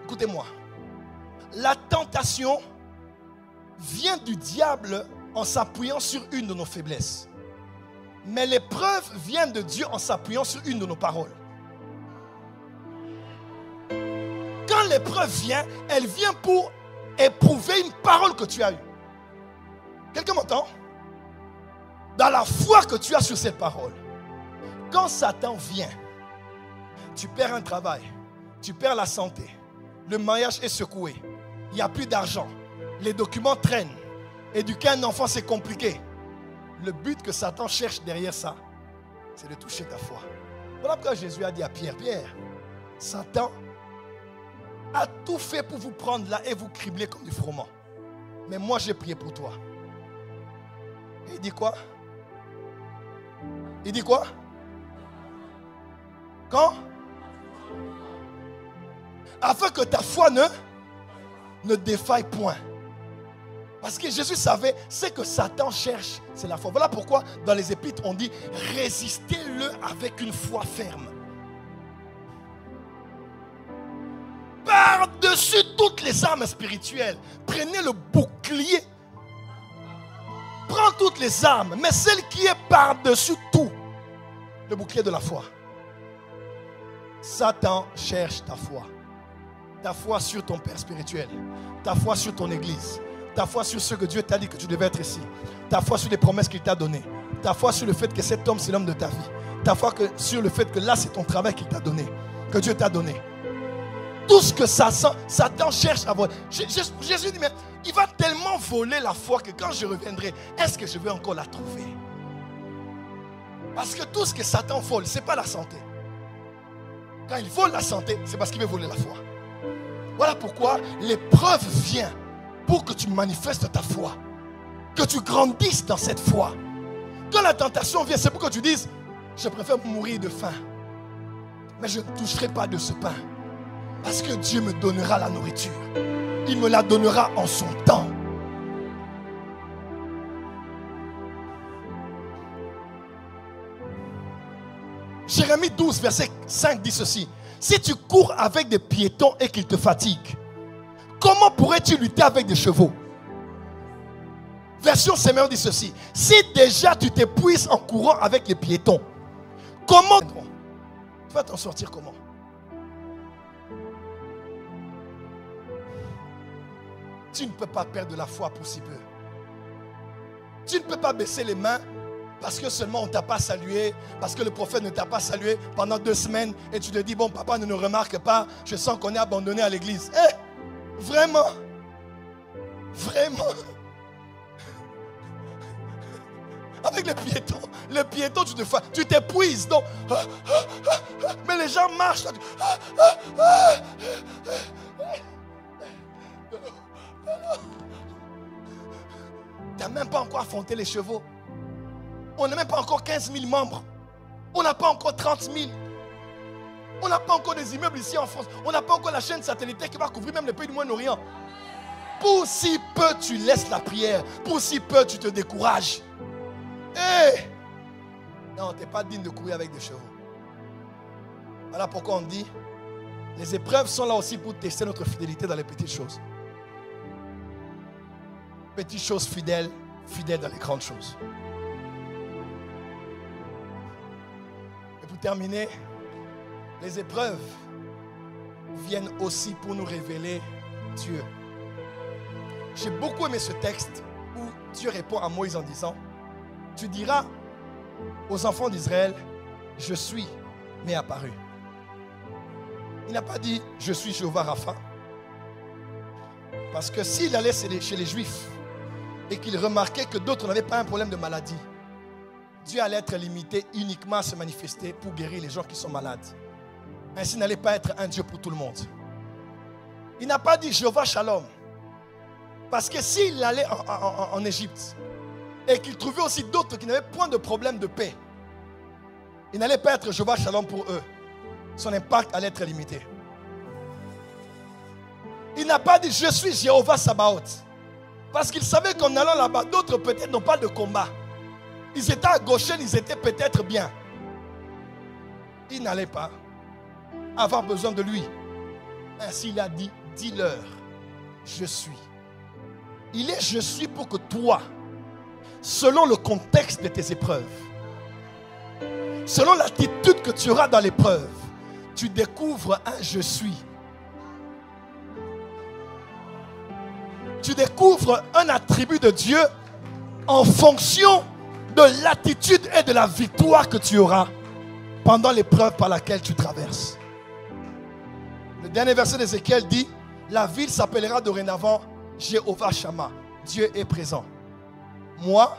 Écoutez-moi. La tentation vient du diable en s'appuyant sur une de nos faiblesses. Mais l'épreuve vient de Dieu en s'appuyant sur une de nos paroles. Quand l'épreuve vient, elle vient pour éprouver une parole que tu as eue. Quelqu'un m'entend? Dans la foi que tu as sur cette parole. Quand Satan vient, tu perds un travail, tu perds la santé, le mariage est secoué, il n'y a plus d'argent, les documents traînent, éduquer un enfant c'est compliqué. Le but que Satan cherche derrière ça, c'est de toucher ta foi. Voilà pourquoi Jésus a dit à Pierre, Pierre, Satan a tout fait pour vous prendre là et vous cribler comme du froment. Mais moi j'ai prié pour toi. Et il dit quoi? Il dit quoi? Quand? Afin que ta foi ne défaille point. Parce que Jésus savait, ce que Satan cherche, c'est la foi. Voilà pourquoi dans les épîtres on dit, résistez-le avec une foi ferme. Par-dessus toutes les armes spirituelles, prenez le bouclier. Prends toutes les armes, mais celle qui est par-dessus tout, le bouclier de la foi. Satan cherche ta foi. Ta foi sur ton Père spirituel. Ta foi sur ton église. Ta foi sur ce que Dieu t'a dit que tu devais être ici. Ta foi sur les promesses qu'il t'a données. Ta foi sur le fait que cet homme c'est l'homme de ta vie. Ta foi sur le fait que là c'est ton travail qu'il t'a donné. Que Dieu t'a donné. Tout ce que Satan cherche à voir. Jésus dit, mais il va tellement voler la foi que quand je reviendrai, est-ce que je vais encore la trouver? Parce que tout ce que Satan vole, ce n'est pas la santé. Quand il vole la santé, c'est parce qu'il veut voler la foi. Voilà pourquoi l'épreuve vient pour que tu manifestes ta foi. Que tu grandisses dans cette foi. Quand la tentation vient, c'est pour que tu dises, je préfère mourir de faim. Mais je ne toucherai pas de ce pain. Parce que Dieu me donnera la nourriture. Il me la donnera en son temps. Jérémie 12, verset 5 dit ceci. Si tu cours avec des piétons et qu'ils te fatiguent, comment pourrais-tu lutter avec des chevaux? Version Semeur dit ceci. Si déjà tu t'épuises en courant avec les piétons, comment tu vas t'en sortir comment? Tu ne peux pas perdre la foi pour si peu. Tu ne peux pas baisser les mains parce que seulement on ne t'a pas salué, parce que le prophète ne t'a pas salué pendant 2 semaines et tu te dis, bon, papa ne nous remarque pas, je sens qu'on est abandonné à l'église. Vraiment? Vraiment? Avec le piéton, tu t'épuises. Donc, mais les gens marchent. Tu n'as même pas encore affronté les chevaux. On n'a même pas encore 15 000 membres. On n'a pas encore 30 000. On n'a pas encore des immeubles ici en France. On n'a pas encore la chaîne satellitaire qui va couvrir même les pays du Moyen-Orient. Pour si peu tu laisses la prière, pour si peu tu te décourages. Non, tu n'es pas digne de courir avec des chevaux. Voilà pourquoi on dit, les épreuves sont là aussi pour tester notre fidélité dans les petites choses. Petites choses fidèles, fidèles dans les grandes choses. Et pour terminer, les épreuves viennent aussi pour nous révéler Dieu. J'ai beaucoup aimé ce texte où Dieu répond à Moïse en disant, tu diras aux enfants d'Israël, je suis, m'est apparu. Il n'a pas dit, je suis Jéhovah Rapha. Parce que s'il allait chez les Juifs et qu'il remarquait que d'autres n'avaient pas un problème de maladie, Dieu allait être limité uniquement à se manifester pour guérir les gens qui sont malades. Ainsi, il n'allait pas être un Dieu pour tout le monde. Il n'a pas dit Jéhovah Shalom. Parce que s'il allait en Égypte et qu'il trouvait aussi d'autres qui n'avaient point de problème de paix, il n'allait pas être Jéhovah Shalom pour eux. Son impact allait être limité. Il n'a pas dit je suis Jéhovah Sabaoth. Parce qu'il savait qu'en allant là-bas, d'autres peut-être n'ont pas de combat. Ils étaient à Goshen, ils étaient peut-être bien. Il n'allait pas avoir besoin de lui. Ainsi il a dit, dis-leur, je suis. Il est je suis pour que toi, selon le contexte de tes épreuves, selon l'attitude que tu auras dans l'épreuve, tu découvres un je suis. Tu découvres un attribut de Dieu en fonction de l'attitude et de la victoire que tu auras pendant l'épreuve par laquelle tu traverses. Le dernier verset d'Ézéchiel dit, la ville s'appellera dorénavant Jéhovah Shammah. Dieu est présent. Moi,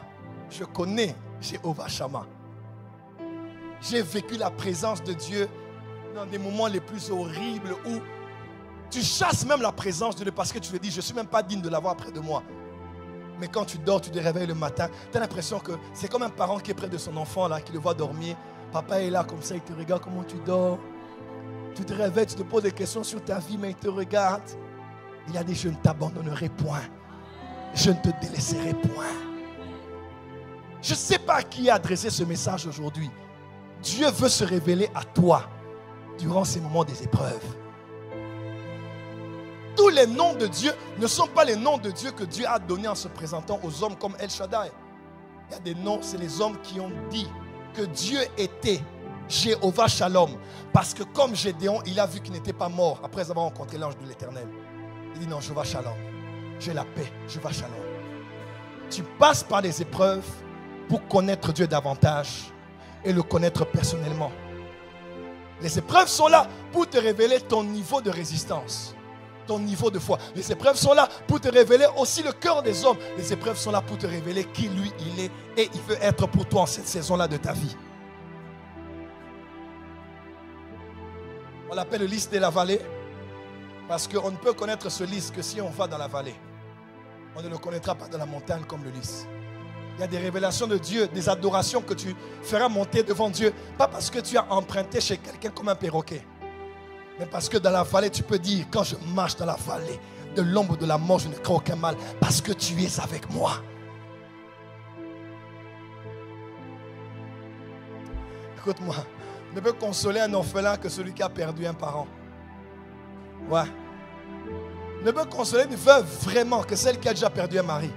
je connais Jéhovah Shammah. J'ai vécu la présence de Dieu dans des moments les plus horribles où tu chasses même la présence de Dieu parce que tu te dis, je ne suis même pas digne de l'avoir près de moi. Mais quand tu dors, tu te réveilles le matin, tu as l'impression que c'est comme un parent qui est près de son enfant, là, qui le voit dormir. Papa est là comme ça, il te regarde comment tu dors. Tu te réveilles, tu te poses des questions sur ta vie, mais il te regarde. Il a dit, je ne t'abandonnerai point. Je ne te délaisserai point. Je ne sais pas à qui a adressé ce message aujourd'hui. Dieu veut se révéler à toi durant ces moments des épreuves. Tous les noms de Dieu ne sont pas les noms de Dieu que Dieu a donnés en se présentant aux hommes comme El Shaddai. Il y a des noms, c'est les hommes qui ont dit que Dieu était Jéhovah Shalom. Parce que comme Gédéon, il a vu qu'il n'était pas mort après avoir rencontré l'ange de l'Éternel. Il dit non, Jéhovah Shalom. J'ai la paix, Jéhovah Shalom. Tu passes par des épreuves pour connaître Dieu davantage et le connaître personnellement. Les épreuves sont là pour te révéler ton niveau de résistance, ton niveau de foi. Les épreuves sont là pour te révéler aussi le cœur des hommes. Les épreuves sont là pour te révéler qui lui il est et il veut être pour toi en cette saison-là de ta vie. On l'appelle le lys de la vallée parce qu'on ne peut connaître ce lys que si on va dans la vallée. On ne le connaîtra pas dans la montagne comme le lys. Il y a des révélations de Dieu, des adorations que tu feras monter devant Dieu. Pas parce que tu as emprunté chez quelqu'un comme un perroquet. Mais parce que dans la vallée, tu peux dire, quand je marche dans la vallée de l'ombre de la mort, je ne crains aucun mal. Parce que tu es avec moi. Écoute-moi, ne peut consoler un orphelin que celui qui a perdu un parent. Ouais. Ne peut consoler une veuve vraiment que celle qui a déjà perdu un mari.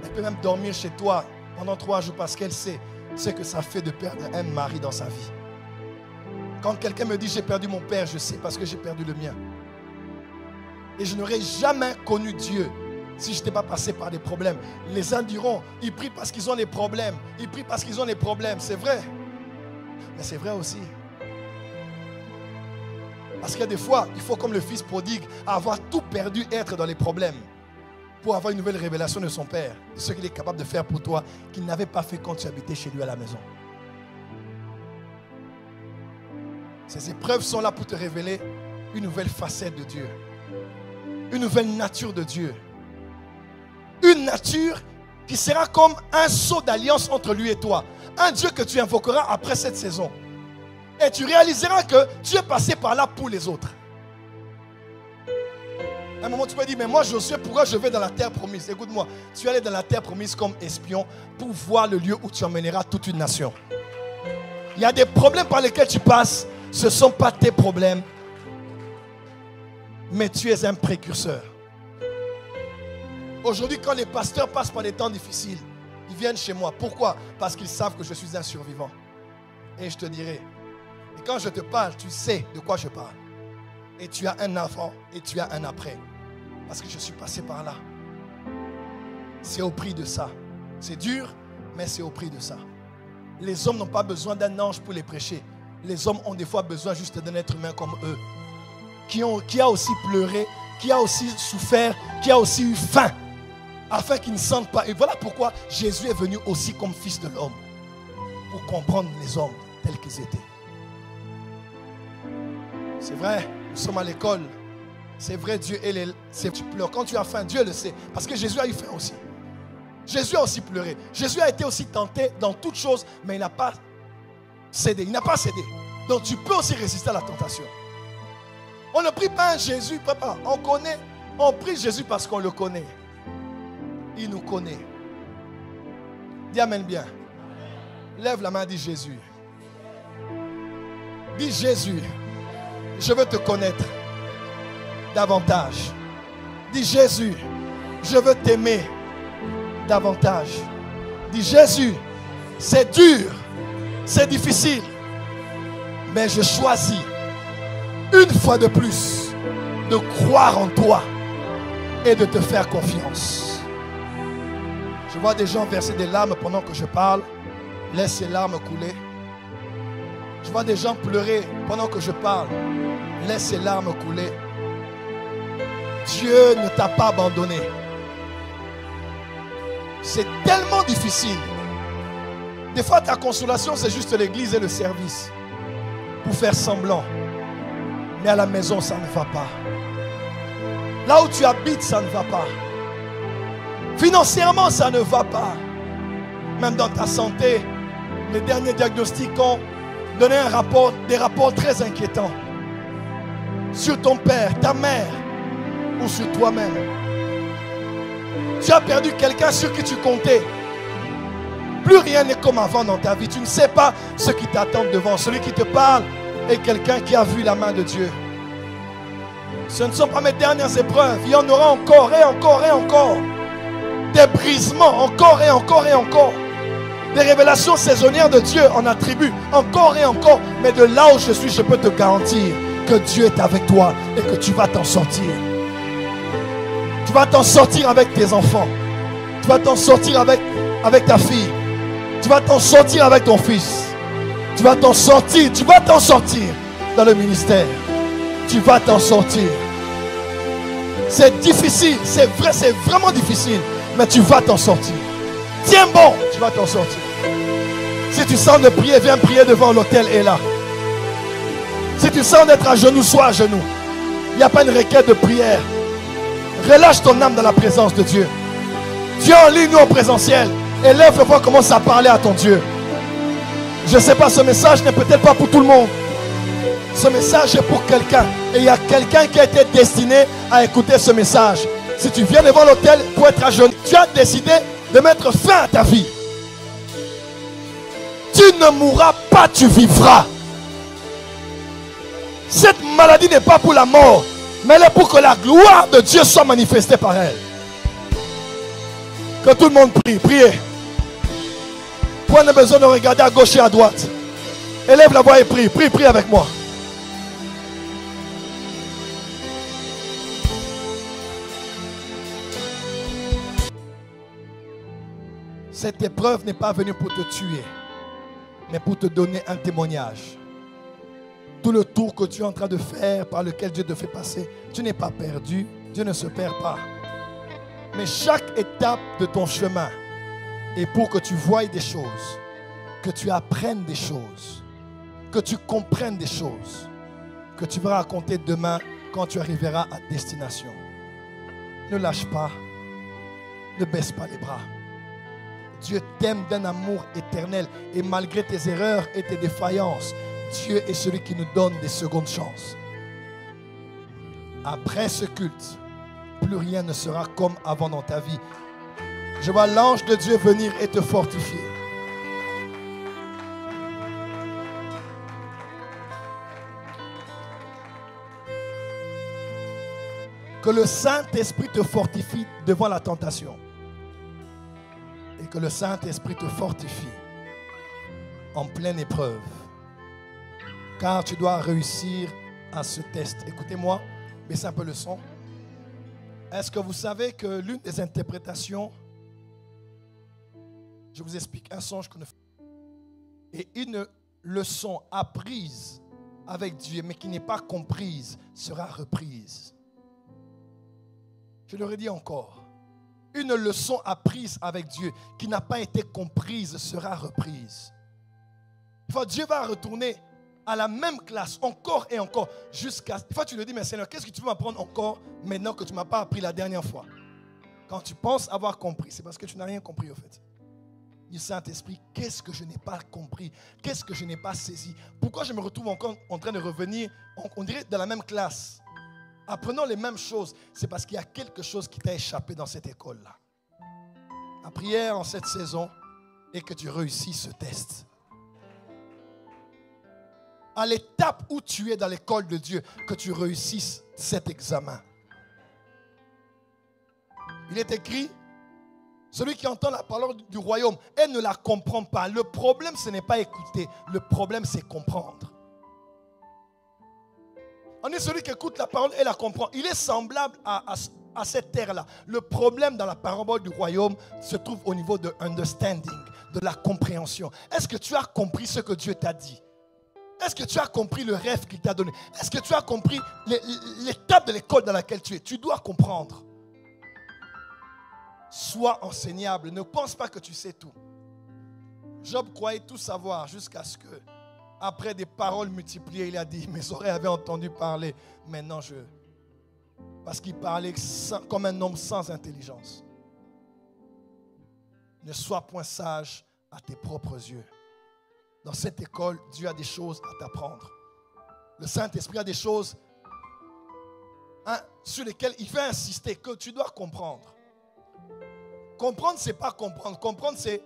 Elle peut même dormir chez toi pendant 3 jours parce qu'elle sait ce que ça fait de perdre un mari dans sa vie. Quand quelqu'un me dit j'ai perdu mon père, je sais parce que j'ai perdu le mien. Et je n'aurais jamais connu Dieu si je n'étais pas passé par des problèmes. Les uns diront, ils prient parce qu'ils ont des problèmes. Ils prient parce qu'ils ont des problèmes. C'est vrai. Mais c'est vrai aussi. Parce que des fois, il faut comme le fils prodigue, avoir tout perdu, être dans les problèmes. Pour avoir une nouvelle révélation de son Père. De ce qu'il est capable de faire pour toi, qu'il n'avait pas fait quand tu habitais chez lui à la maison. Ces épreuves sont là pour te révéler une nouvelle facette de Dieu. Une nouvelle nature de Dieu. Une nature qui sera comme un sceau d'alliance entre lui et toi. Un Dieu que tu invoqueras après cette saison. Et tu réaliseras que tu es passé par là pour les autres. À un moment, tu peux dire, mais moi, Josué, pourquoi je vais dans la terre promise? Écoute-moi, tu es allé dans la terre promise comme espion pour voir le lieu où tu emmèneras toute une nation. Il y a des problèmes par lesquels tu passes. Ce ne sont pas tes problèmes. Mais tu es un précurseur. Aujourd'hui, quand les pasteurs passent par des temps difficiles, ils viennent chez moi. Pourquoi? Parce qu'ils savent que je suis un survivant. Et je te dirai, et quand je te parle, tu sais de quoi je parle. Et tu as un avant et tu as un après. Parce que je suis passé par là. C'est au prix de ça. C'est dur, mais c'est au prix de ça. Les hommes n'ont pas besoin d'un ange pour les prêcher. Les hommes ont des fois besoin juste d'un être humain comme eux. Qui a aussi pleuré, qui a aussi souffert, qui a aussi eu faim. Afin qu'ils ne sentent pas. Et voilà pourquoi Jésus est venu aussi comme fils de l'homme. Pour comprendre les hommes tels qu'ils étaient. C'est vrai, nous sommes à l'école. C'est vrai, Dieu est tu pleures. Quand tu as faim, Dieu le sait. Parce que Jésus a eu faim aussi. Jésus a aussi pleuré. Jésus a été aussi tenté dans toutes choses, mais il n'a pas cédé. Il n'a pas cédé. Donc tu peux aussi résister à la tentation. On ne prie pas un Jésus, papa. On prie Jésus parce qu'on le connaît. Il nous connaît. Dis amen bien. Lève la main, dis Jésus. Dis Jésus, je veux te connaître davantage. Dis Jésus, je veux t'aimer davantage. Dis Jésus, c'est dur, c'est difficile, mais je choisis une fois de plus de croire en toi et de te faire confiance. Je vois des gens verser des larmes pendant que je parle. Laisse ces larmes couler. Je vois des gens pleurer pendant que je parle. Laisse ces larmes couler. Dieu ne t'a pas abandonné. C'est tellement difficile. Des fois, ta consolation, c'est juste l'église et le service. Pour faire semblant. Mais à la maison, ça ne va pas. Là où tu habites, ça ne va pas. Financièrement, ça ne va pas. Même dans ta santé, les derniers diagnostics ont donné des rapports très inquiétants. Sur ton père, ta mère ou sur toi-même. Tu as perdu quelqu'un sur qui tu comptais. Plus rien n'est comme avant dans ta vie. Tu ne sais pas ce qui t'attend devant. Celui qui te parle est quelqu'un qui a vu la main de Dieu. Ce ne sont pas mes dernières épreuves. Il y en aura encore et encore et encore. Des brisements, encore et encore et encore. Des révélations saisonnières de Dieu en attribut, encore et encore. Mais de là où je suis, je peux te garantir que Dieu est avec toi et que tu vas t'en sortir. Tu vas t'en sortir avec tes enfants. Tu vas t'en sortir avec ta fille. Tu vas t'en sortir avec ton fils. Tu vas t'en sortir dans le ministère. Tu vas t'en sortir. C'est difficile, c'est vrai, c'est vraiment difficile. Mais tu vas t'en sortir. Tiens bon, tu vas t'en sortir. Si tu sens de prier, viens prier devant l'autel est là. Si tu sens d'être à genoux, sois à genoux. Il n'y a pas une requête de prière. Relâche ton âme dans la présence de Dieu. Dieu en ligne ou en présentiel. Élève le voix, commence à parler à ton Dieu. Je ne sais pas, ce message n'est peut-être pas pour tout le monde. Ce message est pour quelqu'un. Et il y a quelqu'un qui a été destiné à écouter ce message. Si tu viens devant l'autel pour être à genoux, tu as décidé de mettre fin à ta vie. Tu ne mourras pas, tu vivras. Cette maladie n'est pas pour la mort, mais elle est pour que la gloire de Dieu soit manifestée par elle. Que tout le monde prie, priez. Point de besoin de regarder à gauche et à droite. Élève la voix et prie, prie avec moi. Cette épreuve n'est pas venue pour te tuer, mais pour te donner un témoignage. Tout le tour que tu es en train de faire, par lequel Dieu te fait passer, tu n'es pas perdu. Dieu ne se perd pas. Mais chaque étape de ton chemin est pour que tu voies des choses, que tu apprennes des choses, que tu comprennes des choses, que tu vas raconter demain quand tu arriveras à destination. Ne lâche pas, ne baisse pas les bras. Dieu t'aime d'un amour éternel et malgré tes erreurs et tes défaillances, Dieu est celui qui nous donne des secondes chances. Après ce culte, plus rien ne sera comme avant dans ta vie. Je vois l'ange de Dieu venir et te fortifier. Que le Saint-Esprit te fortifie devant la tentation. Et que le Saint-Esprit te fortifie en pleine épreuve. Car tu dois réussir à ce test. Écoutez-moi, baissez un peu le son. Est-ce que vous savez que l'une des interprétations, je vous explique un songe qu'on a fait, et une leçon apprise avec Dieu, mais qui n'est pas comprise, sera reprise. Je le redis encore. Une leçon apprise avec Dieu qui n'a pas été comprise sera reprise. Enfin, Dieu va retourner à la même classe encore et encore jusqu'à... Des fois tu le dis, mais Seigneur, qu'est-ce que tu veux m'apprendre encore maintenant que tu ne m'as pas appris la dernière fois? Quand tu penses avoir compris, c'est parce que tu n'as rien compris au fait. Du Saint-Esprit, qu'est-ce que je n'ai pas compris? Qu'est-ce que je n'ai pas saisi? Pourquoi je me retrouve encore en train de revenir, on dirait, dans la même classe? Apprenons les mêmes choses. C'est parce qu'il y a quelque chose qui t'a échappé dans cette école-là. La prière en cette saison est que tu réussis ce test. À l'étape où tu es dans l'école de Dieu, que tu réussisses cet examen. Il est écrit, celui qui entend la parole du royaume et ne la comprend pas. Le problème, ce n'est pas écouter. Le problème, c'est comprendre. On est celui qui écoute la parole et la comprend. Il est semblable à cette terre-là. Le problème dans la parabole du royaume se trouve au niveau de understanding, de la compréhension. Est-ce que tu as compris ce que Dieu t'a dit? Est-ce que tu as compris le rêve qu'il t'a donné? Est-ce que tu as compris l'étape de l'école dans laquelle tu es? Tu dois comprendre. Sois enseignable. Ne pense pas que tu sais tout. Job croyait tout savoir jusqu'à ce que, après des paroles multipliées, il a dit, mes oreilles avaient entendu parler. Maintenant, parce qu'il parlait comme un homme sans intelligence. Ne sois point sage à tes propres yeux. Dans cette école, Dieu a des choses à t'apprendre. Le Saint-Esprit a des choses sur lesquelles il fait insister, que tu dois comprendre. Comprendre, ce n'est pas comprendre. Comprendre, c'est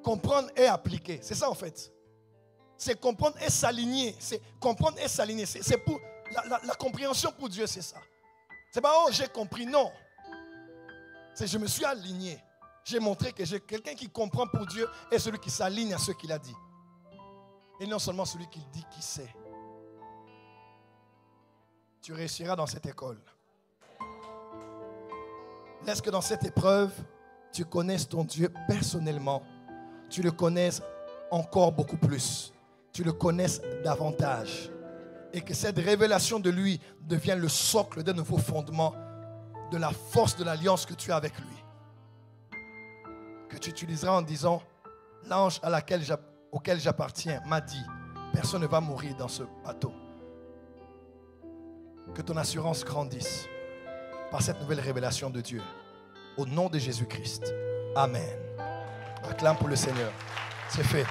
comprendre et appliquer. C'est ça en fait. C'est comprendre et s'aligner. C'est comprendre et s'aligner. C'est pour la compréhension pour Dieu, c'est ça. C'est pas, oh, j'ai compris. Non. C'est je me suis aligné. J'ai montré que j'ai quelqu'un qui comprend pour Dieu et celui qui s'aligne à ce qu'il a dit. Et non seulement celui qui dit qui sait. Tu réussiras dans cette école. Laisse que dans cette épreuve, tu connaisses ton Dieu personnellement. Tu le connaisses encore beaucoup plus. Tu le connaisses davantage. Et que cette révélation de lui devienne le socle d'un nouveau fondement de la force de l'alliance que tu as avec lui. Que tu utiliseras en disant, l'ange auquel j'appartiens m'a dit, personne ne va mourir dans ce bateau. Que ton assurance grandisse par cette nouvelle révélation de Dieu. Au nom de Jésus-Christ. Amen. Acclame pour le Seigneur. C'est fait.